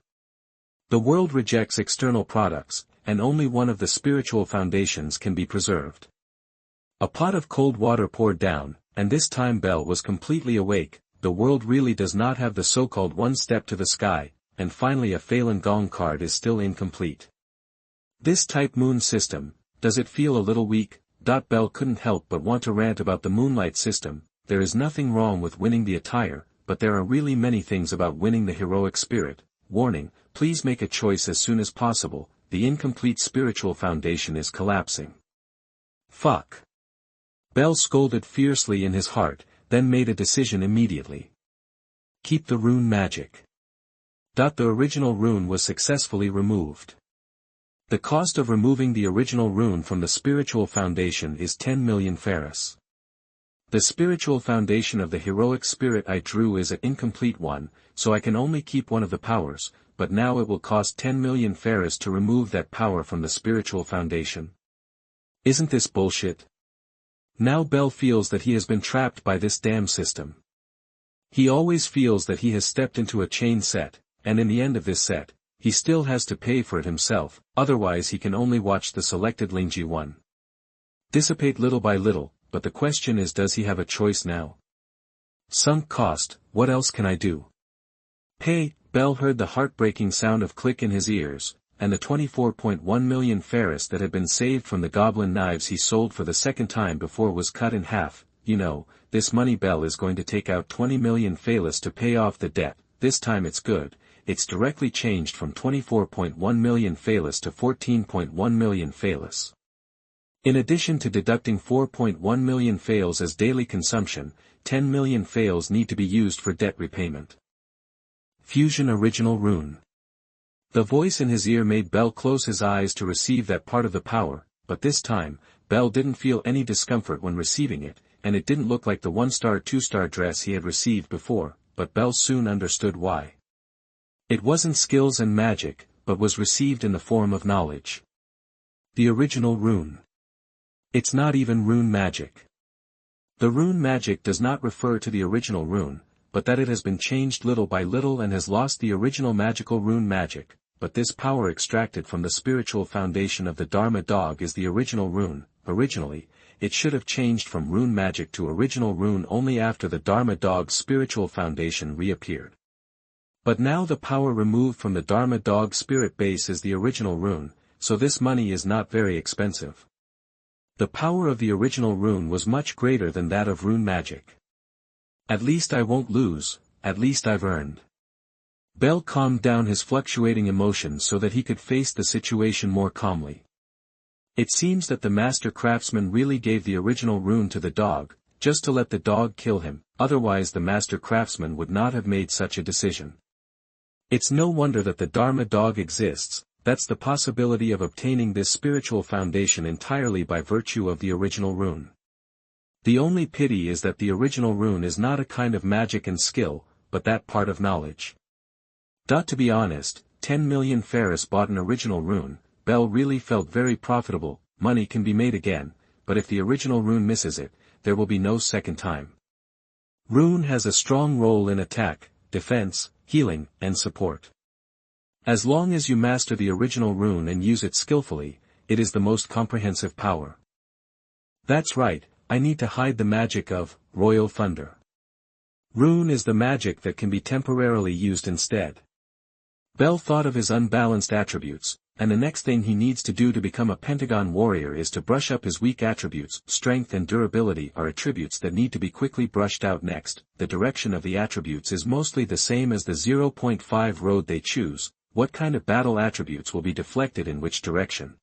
The world rejects external products, and only one of the spiritual foundations can be preserved. A pot of cold water poured down, and this time Bell was completely awake. The world really does not have the so-called one step to the sky, and finally a Falun Gong card is still incomplete. This type moon system, does it feel a little weak? Bell couldn't help but want to rant about the moonlight system. There is nothing wrong with winning the attire, but there are really many things about winning the heroic spirit. Warning, please make a choice as soon as possible, the incomplete spiritual foundation is collapsing. Fuck. Bell scolded fiercely in his heart, then made a decision immediately. Keep the rune magic. The original rune was successfully removed. The cost of removing the original rune from the spiritual foundation is 10 million Ferris. The spiritual foundation of the heroic spirit I drew is an incomplete one, so I can only keep one of the powers, but now it will cost 10 million Ferris to remove that power from the spiritual foundation. Isn't this bullshit? Now Bell feels that he has been trapped by this damn system. He always feels that he has stepped into a chain set, and in the end of this set, he still has to pay for it himself, otherwise he can only watch the selected Xingyue one dissipate little by little, but the question is, does he have a choice now? Sunk cost, what else can I do? Pay. Bell heard the heartbreaking sound of click in his ears, and the 24.1 million Ferris that had been saved from the goblin knives he sold for the second time before was cut in half. You know, this money. Bell is going to take out 20 million Ferris to pay off the debt. This time it's good. It's directly changed from 24.1 million Ferris to 14.1 million Ferris. In addition to deducting 4.1 million Ferris as daily consumption, 10 million Ferris need to be used for debt repayment. Fusion original rune. The voice in his ear made Bell close his eyes to receive that part of the power, but this time, Bell didn't feel any discomfort when receiving it, and it didn't look like the 1-star 2-star dress he had received before, but Bell soon understood why. It wasn't skills and magic, but was received in the form of knowledge. The original rune. It's not even rune magic. The rune magic does not refer to the original rune, but that it has been changed little by little and has lost the original magical rune magic, but this power extracted from the spiritual foundation of the Dharma dog is the original rune. Originally, it should have changed from rune magic to original rune only after the Dharma dog's spiritual foundation reappeared. But now the power removed from the Dharma dog spirit base is the original rune, so this money is not very expensive. The power of the original rune was much greater than that of rune magic. At least I won't lose, at least I've earned. Bell calmed down his fluctuating emotions so that he could face the situation more calmly. It seems that the master craftsman really gave the original rune to the dog, just to let the dog kill him, otherwise the master craftsman would not have made such a decision. It's no wonder that the Dharma dog exists. That's the possibility of obtaining this spiritual foundation entirely by virtue of the original rune. The only pity is that the original rune is not a kind of magic and skill, but that part of knowledge. To be honest, 10 million Ferris bought an original rune. Bell really felt very profitable. Money can be made again, but if the original rune misses it, there will be no second time. Rune has a strong role in attack, defense, healing, and support. As long as you master the original rune and use it skillfully, it is the most comprehensive power. That's right, I need to hide the magic of Royal Thunder. Rune is the magic that can be temporarily used instead. Bell thought of his unbalanced attributes, and the next thing he needs to do to become a Pentagon warrior is to brush up his weak attributes. Strength and durability are attributes that need to be quickly brushed out next. The direction of the attributes is mostly the same as the 0.5 road they choose. What kind of battle attributes will be deflected in which direction?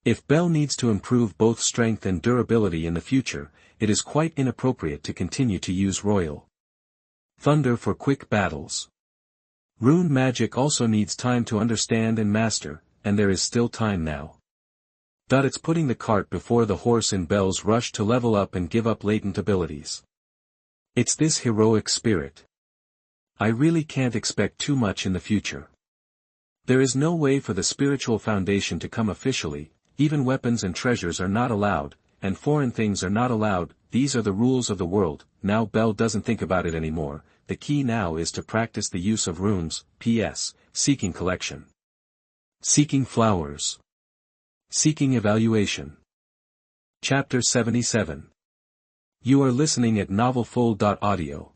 If Bell needs to improve both strength and durability in the future, it is quite inappropriate to continue to use Royal Thunder for quick battles. Rune magic also needs time to understand and master, and there is still time now. It's putting the cart before the horse in Bell's rush to level up and give up latent abilities. It's this heroic spirit. I really can't expect too much in the future. There is no way for the spiritual foundation to come officially, even weapons and treasures are not allowed, and foreign things are not allowed. These are the rules of the world. Now Bell doesn't think about it anymore. The key now is to practice the use of runes. P.S. Seeking collection. Seeking flowers. Seeking evaluation. Chapter 77. You are listening at novelfull.audio.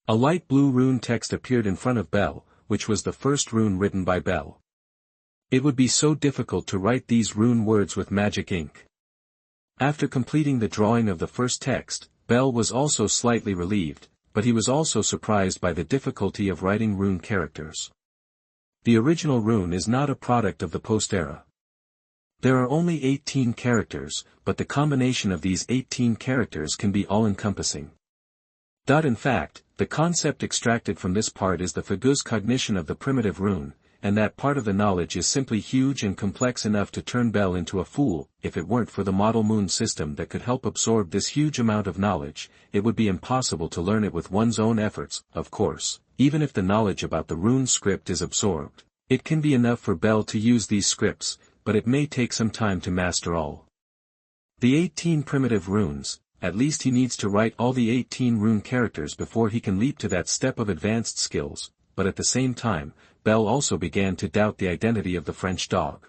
A light blue rune text appeared in front of Bell, which was the first rune written by Bell. It would be so difficult to write these rune words with magic ink. After completing the drawing of the first text, Bell was also slightly relieved, but he was also surprised by the difficulty of writing rune characters. The original rune is not a product of the post-era. There are only 18 characters, but the combination of these 18 characters can be all-encompassing. In fact, the concept extracted from this part is the Faguz cognition of the primitive rune, and that part of the knowledge is simply huge and complex enough to turn Bell into a fool. If it weren't for the model moon system that could help absorb this huge amount of knowledge, it would be impossible to learn it with one's own efforts. Of course, even if the knowledge about the rune script is absorbed, it can be enough for Bell to use these scripts, but it may take some time to master all the 18 primitive runes. At least he needs to write all the 18 rune characters before he can leap to that step of advanced skills. But at the same time, Bell also began to doubt the identity of the French dog.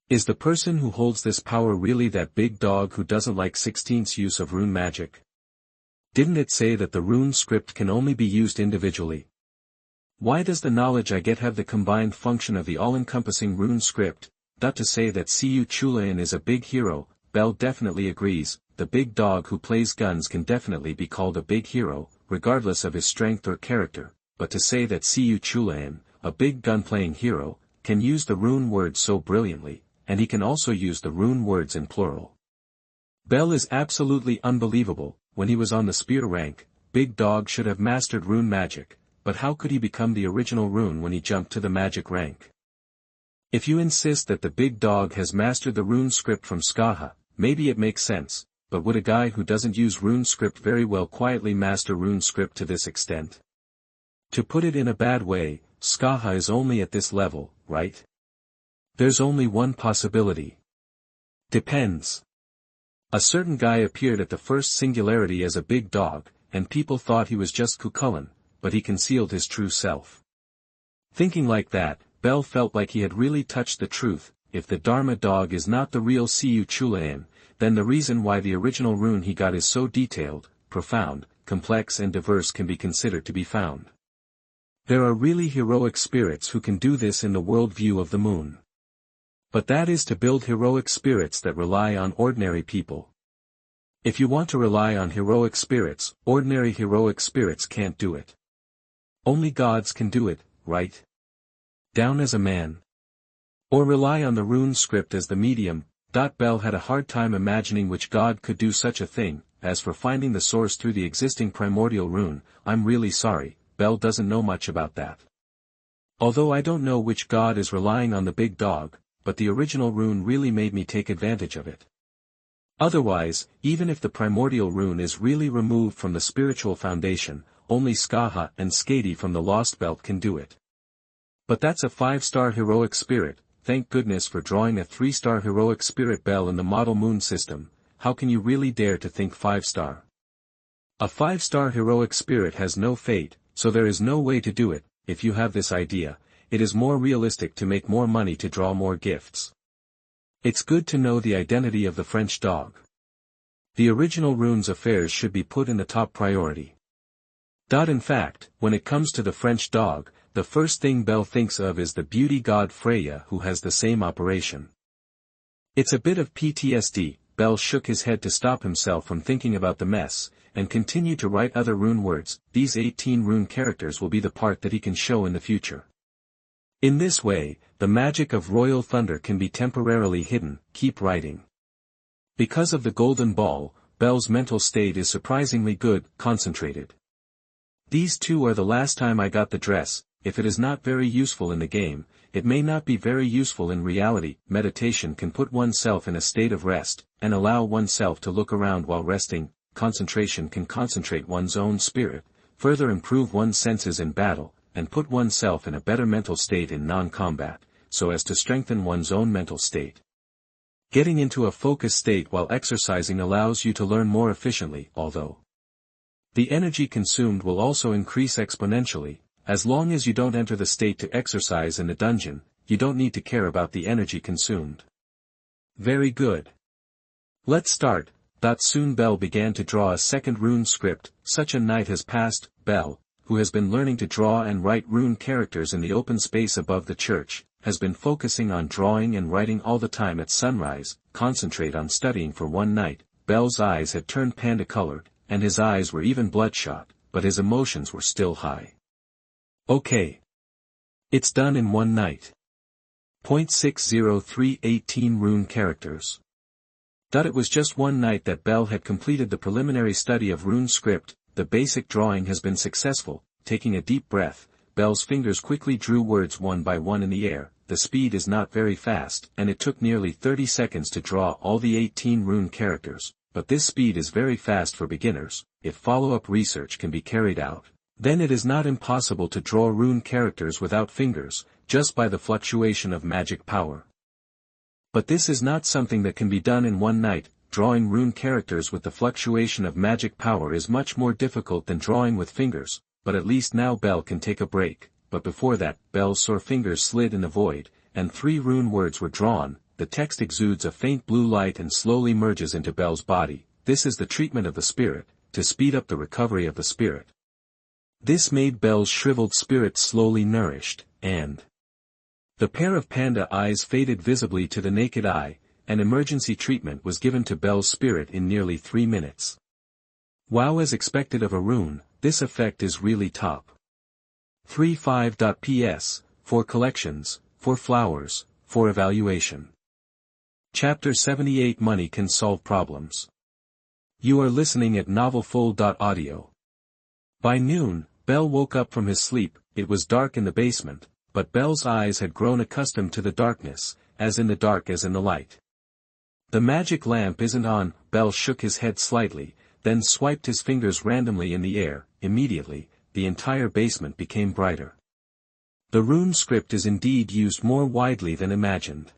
Is the person who holds this power really that big dog who doesn't like 16th's use of rune magic? Didn't it say that the rune script can only be used individually? Why does the knowledge I get have the combined function of the all-encompassing rune script? To say that Xingyue System is a big hero, Bell definitely agrees. The big dog who plays guns can definitely be called a big hero, regardless of his strength or character, but to say that Xingyue System, a big gun-playing hero, can use the rune words so brilliantly, and he can also use the rune words in plural. Bell is absolutely unbelievable. When he was on the spear rank, Big Dog should have mastered rune magic, but how could he become the original rune when he jumped to the magic rank? If you insist that the Big Dog has mastered the rune script from Skaha, maybe it makes sense. But would a guy who doesn't use rune script very well quietly master rune script to this extent? To put it in a bad way, Skaha is only at this level, right? There's only one possibility. Depends. A certain guy appeared at the first singularity as a big dog, and people thought he was just Cucullin, but he concealed his true self. Thinking like that, Bell felt like he had really touched the truth. If the Dharma dog is not the real Xingyue System, then the reason why the original rune he got is so detailed, profound, complex and diverse can be considered to be found. There are really heroic spirits who can do this in the worldview of the moon. But that is to build heroic spirits that rely on ordinary people. If you want to rely on heroic spirits, ordinary heroic spirits can't do it. Only gods can do it, right? Down as a man. Or rely on the rune script as the medium. Bell had a hard time imagining which god could do such a thing. As for finding the source through the existing primordial rune, I'm really sorry, Bell doesn't know much about that. Although I don't know which god is relying on the big dog, but the original rune really made me take advantage of it. Otherwise, even if the primordial rune is really removed from the spiritual foundation, only Skaha and Skadi from the Lost Belt can do it. But that's a 5-star heroic spirit. Thank goodness for drawing a 3-star heroic spirit Bell in the model moon system. How can you really dare to think 5-star? A 5-star heroic spirit has no fate, so there is no way to do it. If you have this idea, it is more realistic to make more money to draw more gifts. It's good to know the identity of the French dog. The original rune's affairs should be put in the top priority. In fact, when it comes to the French dog, the first thing Bell thinks of is the beauty god Freya, who has the same operation. It's a bit of PTSD. Bell shook his head to stop himself from thinking about the mess, and continued to write other rune words. These 18 rune characters will be the part that he can show in the future. In this way, the magic of royal thunder can be temporarily hidden. Keep writing. Because of the golden ball, Belle's mental state is surprisingly good, concentrated. These two are the last time I got the dress. If it is not very useful in the game, it may not be very useful in reality. Meditation can put oneself in a state of rest, and allow oneself to look around while resting. Concentration can concentrate one's own spirit, further improve one's senses in battle, and put oneself in a better mental state in non-combat, so as to strengthen one's own mental state. Getting into a focused state while exercising allows you to learn more efficiently, although the energy consumed will also increase exponentially. As long as you don't enter the state to exercise in the dungeon, you don't need to care about the energy consumed. Very good. Let's start. Soon Belle began to draw a second rune script. Such a night has passed. Belle, who has been learning to draw and write rune characters in the open space above the church, has been focusing on drawing and writing all the time at sunrise. Concentrate on studying for one night. Belle's eyes had turned panda-colored, and his eyes were even bloodshot, but his emotions were still high. Okay. It's done in one night. 60318 rune characters. It was just one night that Belle had completed the preliminary study of rune script. The basic drawing has been successful. Taking a deep breath, Belle's fingers quickly drew words one by one in the air. The speed is not very fast, and it took nearly 30 seconds to draw all the 18 rune characters, but this speed is very fast for beginners. If follow-up research can be carried out, then it is not impossible to draw rune characters without fingers, just by the fluctuation of magic power. But this is not something that can be done in one night. Drawing rune characters with the fluctuation of magic power is much more difficult than drawing with fingers, but at least now Belle can take a break. But before that, Belle's sore fingers slid in the void, and 3 rune words were drawn. The text exudes a faint blue light and slowly merges into Belle's body. This is the treatment of the spirit, to speed up the recovery of the spirit. This made Belle's shriveled spirit slowly nourished, and the pair of panda eyes faded visibly to the naked eye. An emergency treatment was given to Belle's spirit in nearly 3 minutes. Wow, as expected of a rune, this effect is really top. 35.ps, for collections, for flowers, for evaluation. Chapter 78 Money Can Solve Problems. You are listening at novelfull.audio. By noon, Belle woke up from his sleep. It was dark in the basement, but Belle's eyes had grown accustomed to the darkness, as in the dark as in the light. The magic lamp isn't on. Belle shook his head slightly, then swiped his fingers randomly in the air. Immediately, the entire basement became brighter. The rune script is indeed used more widely than imagined.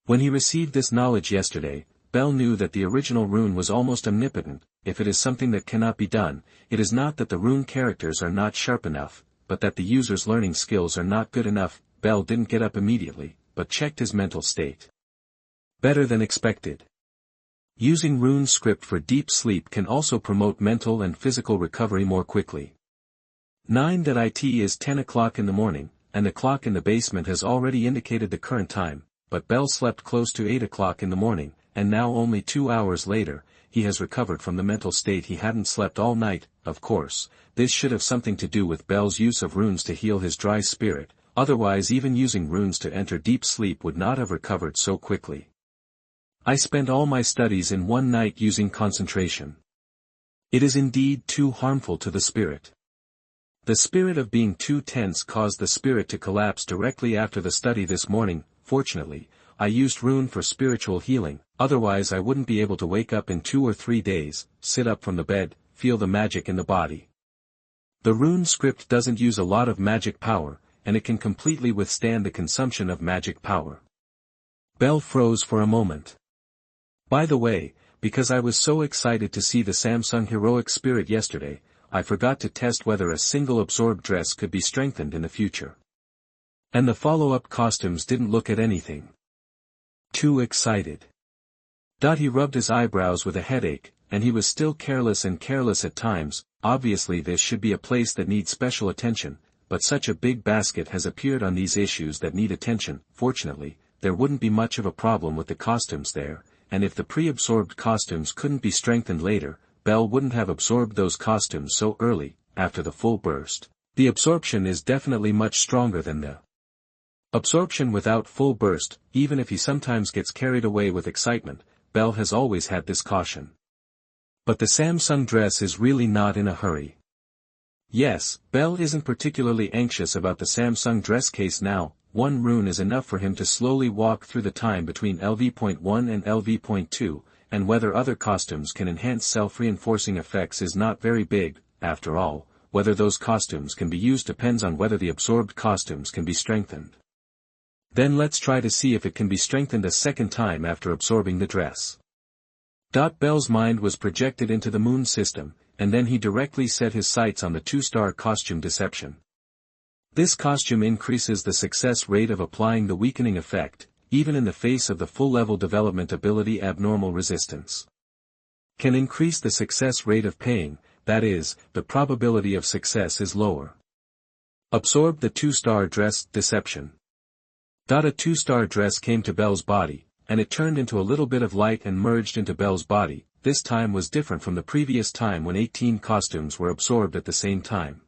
When he received this knowledge yesterday, Belle knew that the original rune was almost omnipotent. If it is something that cannot be done, it is not that the rune characters are not sharp enough, but that the user's learning skills are not good enough. Belle didn't get up immediately, but checked his mental state. Better than expected. Using rune script for deep sleep can also promote mental and physical recovery more quickly. 9.It is 10 o'clock in the morning, and the clock in the basement has already indicated the current time, but Belle slept close to 8 o'clock in the morning, and now only 2 hours later, he has recovered from the mental state he hadn't slept all night. Of course, this should have something to do with Belle's use of runes to heal his dry spirit, otherwise even using runes to enter deep sleep would not have recovered so quickly. I spent all my studies in one night using concentration. It is indeed too harmful to the spirit. The spirit of being too tense caused the spirit to collapse directly after the study this morning. Fortunately, I used rune for spiritual healing, otherwise I wouldn't be able to wake up in 2 or 3 days, sit up from the bed, feel the magic in the body. The rune script doesn't use a lot of magic power, and it can completely withstand the consumption of magic power. Belle froze for a moment. By the way, because I was so excited to see the Samsung Heroic Spirit yesterday, I forgot to test whether a single absorbed dress could be strengthened in the future. And the follow-up costumes didn't look at anything. Too excited. He rubbed his eyebrows with a headache, and he was still careless at times. Obviously this should be a place that needs special attention, but such a big basket has appeared on these issues that need attention. Fortunately, there wouldn't be much of a problem with the costumes there, and if the pre-absorbed costumes couldn't be strengthened later, Belle wouldn't have absorbed those costumes so early. After the full burst, the absorption is definitely much stronger than the Absorption without full burst, even if he sometimes gets carried away with excitement, Belle has always had this caution. But the Samsung dress is really not in a hurry. Yes, Belle isn't particularly anxious about the Samsung dress case now. 1 rune is enough for him to slowly walk through the time between LV.1 and LV.2, and whether other costumes can enhance self-reinforcing effects is not very big. After all, whether those costumes can be used depends on whether the absorbed costumes can be strengthened. Then let's try to see if it can be strengthened a second time after absorbing the dress. Belle's mind was projected into the moon system, and then he directly set his sights on the 2-star costume deception. This costume increases the success rate of applying the weakening effect, even in the face of the full-level development ability abnormal resistance. Can increase the success rate of paying, that is, the probability of success is lower. Absorb the 2-star dress deception. A 2-star dress came to Belle's body, and it turned into a little bit of light and merged into Belle's body. This time was different from the previous time when 18 costumes were absorbed at the same time.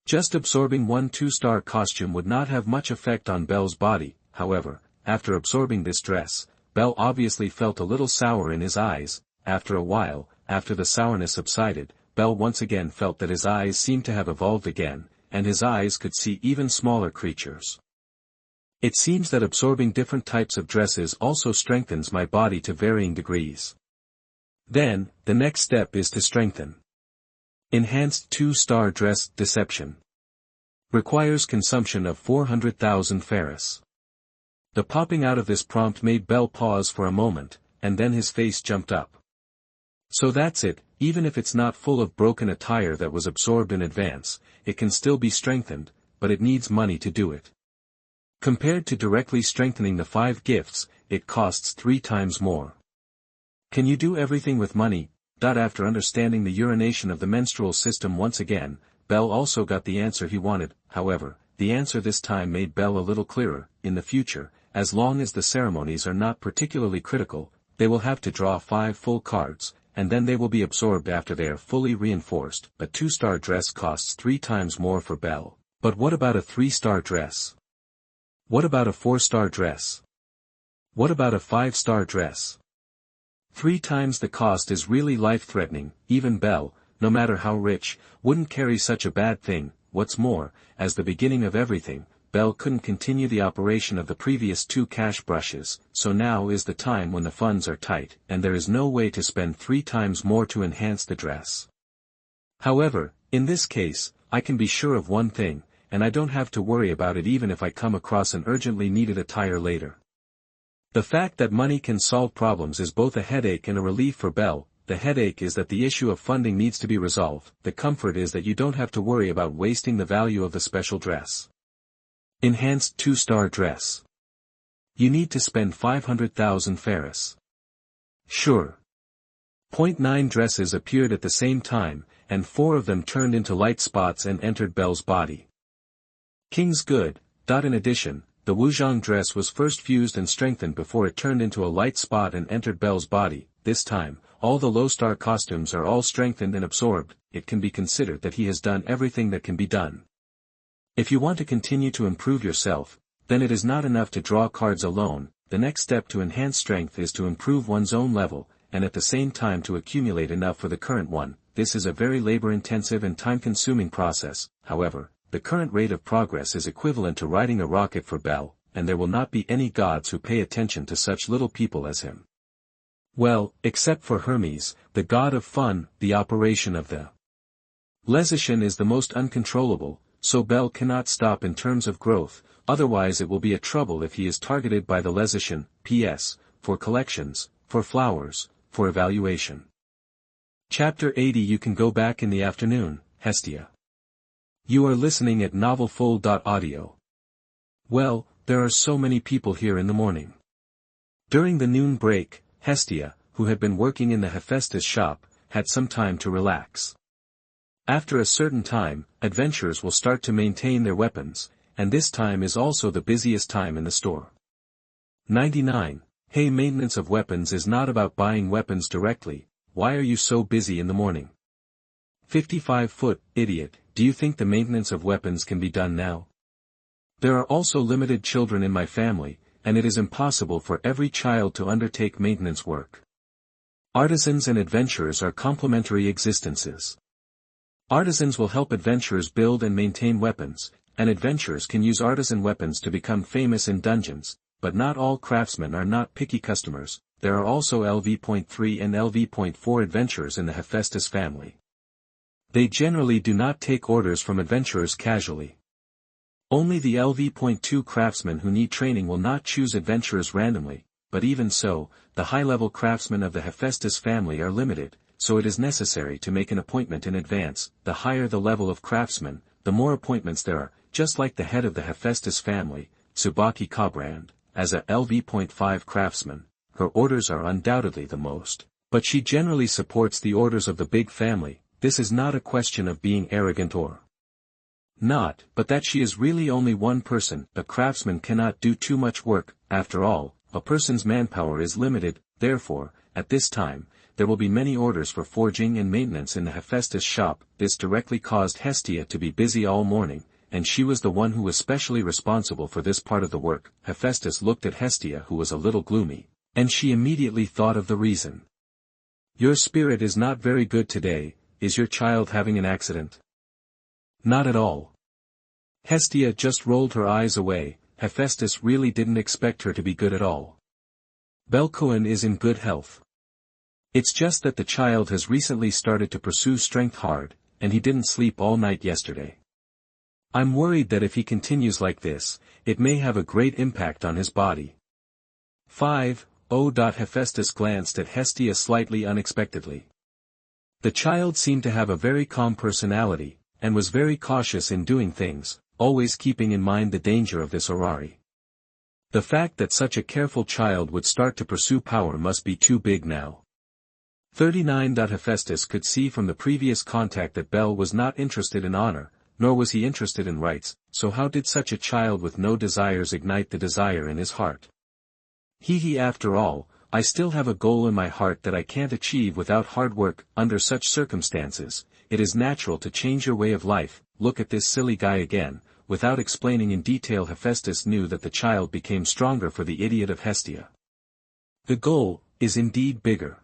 Just absorbing one 2-star costume would not have much effect on Belle's body. However, after absorbing this dress, Belle obviously felt a little sour in his eyes. After a while, after the sourness subsided, Belle once again felt that his eyes seemed to have evolved again, and his eyes could see even smaller creatures. It seems that absorbing different types of dresses also strengthens my body to varying degrees. Then, the next step is to strengthen. Enhanced 2-star dress deception. Requires consumption of 400,000 ferrous. The popping out of this prompt made Belle pause for a moment, and then his face jumped up. So that's it, even if it's not full of broken attire that was absorbed in advance, it can still be strengthened, but it needs money to do it. Compared to directly strengthening the 5 gifts, it costs 3 times more. Can you do everything with money? After understanding the urination of the menstrual system once again, Belle also got the answer he wanted. However, the answer this time made Belle a little clearer. In the future, as long as the ceremonies are not particularly critical, they will have to draw 5 full cards, and then they will be absorbed after they are fully reinforced. A 2-star dress costs 3 times more for Belle. But what about a 3-star dress? What about a 4-star dress? What about a 5-star dress? 3 times the cost is really life-threatening. Even Belle, no matter how rich, wouldn't carry such a bad thing. What's more, as the beginning of everything, Belle couldn't continue the operation of the previous 2 cash brushes, so now is the time when the funds are tight, and there is no way to spend 3 times more to enhance the dress. However, in this case, I can be sure of one thing, and I don't have to worry about it even if I come across an urgently needed attire later. The fact that money can solve problems is both a headache and a relief for Belle. The headache is that the issue of funding needs to be resolved. The comfort is that you don't have to worry about wasting the value of the special dress. Enhanced 2-star dress. You need to spend 500,000 ferrous. Sure. 0.9 dresses appeared at the same time, and 4 of them turned into light spots and entered Belle's body. King's good. In addition, the Wuzhong dress was first fused and strengthened before it turned into a light spot and entered Belle's body. This time, all the low-star costumes are all strengthened and absorbed. It can be considered that he has done everything that can be done. If you want to continue to improve yourself, then it is not enough to draw cards alone. The next step to enhance strength is to improve one's own level, and at the same time to accumulate enough for the current one. This is a very labor-intensive and time-consuming process. However, the current rate of progress is equivalent to riding a rocket for Belle, and there will not be any gods who pay attention to such little people as him. Well, except for Hermes, the god of fun. The operation of the lezician is the most uncontrollable, so Belle cannot stop in terms of growth, otherwise it will be a trouble if he is targeted by the lezician. P.S. For collections, for flowers, for evaluation. Chapter 80. You can go back in the afternoon, Hestia. You are listening at novelfull.audio. Well, there are so many people here in the morning. During the noon break, Hestia, who had been working in the Hephaestus shop, had some time to relax. After a certain time, adventurers will start to maintain their weapons, and this time is also the busiest time in the store. 99. Hey, maintenance of weapons is not about buying weapons directly. Why are you so busy in the morning? 55 foot, idiot, do you think the maintenance of weapons can be done now? There are also limited children in my family, and it is impossible for every child to undertake maintenance work. Artisans and adventurers are complementary existences. Artisans will help adventurers build and maintain weapons, and adventurers can use artisan weapons to become famous in dungeons, but not all craftsmen are not picky customers. There are also LV.3 and LV.4 adventurers in the Hephaestus family. They generally do not take orders from adventurers casually. Only the LV.2 craftsmen who need training will not choose adventurers randomly, but even so, the high-level craftsmen of the Hephaestus family are limited, so it is necessary to make an appointment in advance. The higher the level of craftsman, the more appointments there are, just like the head of the Hephaestus family, Tsubaki Kabrand, as a LV.5 craftsman. Her orders are undoubtedly the most, but she generally supports the orders of the big family. This is not a question of being arrogant or not, but that she is really only one person. A craftsman cannot do too much work. After all, a person's manpower is limited. Therefore, at this time, there will be many orders for forging and maintenance in the Hephaestus shop. This directly caused Hestia to be busy all morning, and she was the one who was specially responsible for this part of the work. Hephaestus looked at Hestia, who was a little gloomy, and she immediately thought of the reason. Your spirit is not very good today. Is your child having an accident? Not at all. Hestia just rolled her eyes away. Hephaestus really didn't expect her to be good at all. Belcoin is in good health. It's just that the child has recently started to pursue strength hard, and he didn't sleep all night yesterday. I'm worried that if he continues like this, it may have a great impact on his body. 5. Hephaestus glanced at Hestia slightly unexpectedly. The child seemed to have a very calm personality, and was very cautious in doing things, always keeping in mind the danger of this orrery. The fact that such a careful child would start to pursue power must be too big now. 39. Hephaestus could see from the previous contact that Bel was not interested in honor, nor was he interested in rights, so how did such a child with no desires ignite the desire in his heart? After all, I still have a goal in my heart that I can't achieve without hard work. Under such circumstances, it is natural to change your way of life. Look at this silly guy again. Without explaining in detail, Hephaestus knew that the child became stronger for the idiot of Hestia. The goal is indeed bigger.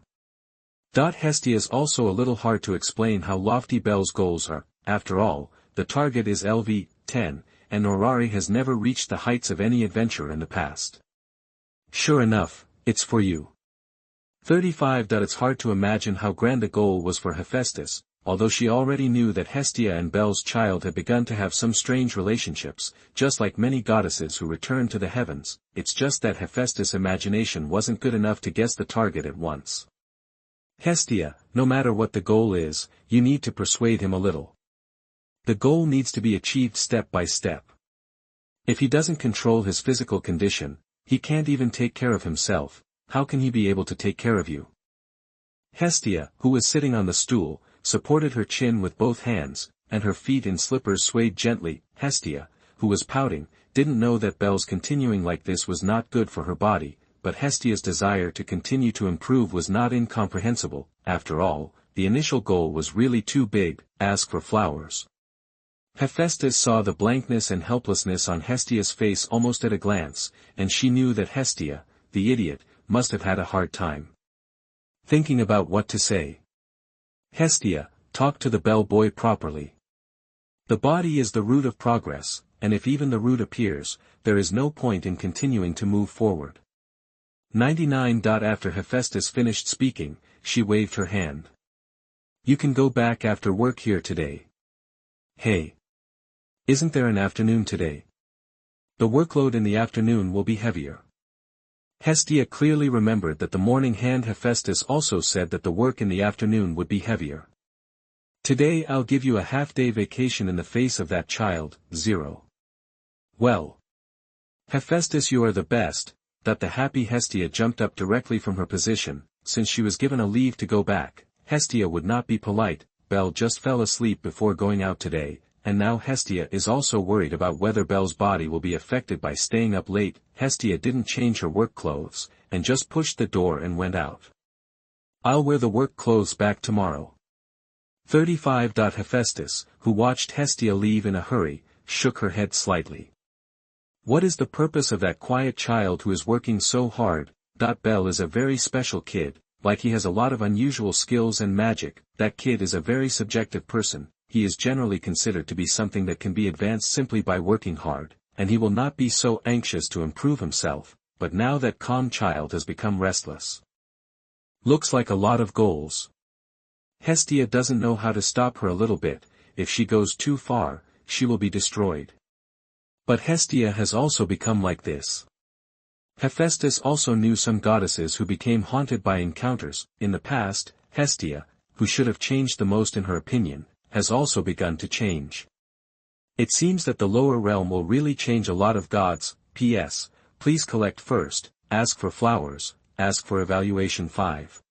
Hestia is also a little hard to explain how lofty Bel's goals are. After all, the target is LV.10, and Norari has never reached the heights of any adventurer in the past. Sure enough, it's for you. 35. It's hard to imagine how grand the goal was for Hephaestus, although she already knew that Hestia and Bel's child had begun to have some strange relationships, just like many goddesses who return to the heavens. It's just that Hephaestus' imagination wasn't good enough to guess the target at once. Hestia, no matter what the goal is, you need to persuade him a little. The goal needs to be achieved step by step. If he doesn't control his physical condition, he can't even take care of himself. How can he be able to take care of you? Hestia, who was sitting on the stool, supported her chin with both hands, and her feet in slippers swayed gently. Hestia, who was pouting, didn't know that Bel's continuing like this was not good for her body, but Hestia's desire to continue to improve was not incomprehensible. After all, the initial goal was really too big. Ask for flowers. Hephaestus saw the blankness and helplessness on Hestia's face almost at a glance, and she knew that Hestia, the idiot, must have had a hard time thinking about what to say. Hestia, talk to the bell boy properly. The body is the root of progress, and if even the root appears, there is no point in continuing to move forward. 99. After Hephaestus finished speaking, she waved her hand. You can go back after work here today. Hey. Isn't there an afternoon today? The workload in the afternoon will be heavier. Hestia clearly remembered that the morning hand Hephaestus also said that the work in the afternoon would be heavier. Today I'll give you a half-day vacation in the face of that child. 0. Well. Hephaestus, you are the best. The happy Hestia jumped up directly from her position. Since she was given a leave to go back, Hestia would not be polite. Bel just fell asleep before going out today, and now Hestia is also worried about whether Bel's body will be affected by staying up late. Hestia didn't change her work clothes, and just pushed the door and went out. I'll wear the work clothes back tomorrow. 35. Hephaestus, who watched Hestia leave in a hurry, shook her head slightly. What is the purpose of that quiet child who is working so hard? Bell is a very special kid, like he has a lot of unusual skills and magic. That kid is a very subjective person, he is generally considered to be something that can be advanced simply by working hard, and he will not be so anxious to improve himself, but now that calm child has become restless. Looks like a lot of goals. Hestia doesn't know how to stop her a little bit. If she goes too far, she will be destroyed. But Hestia has also become like this. Hephaestus also knew some goddesses who became haunted by encounters. In the past, Hestia, who should have changed the most in her opinion, has also begun to change. It seems that the lower realm will really change a lot of gods. P.S. Please collect first, ask for flowers, ask for evaluation 5.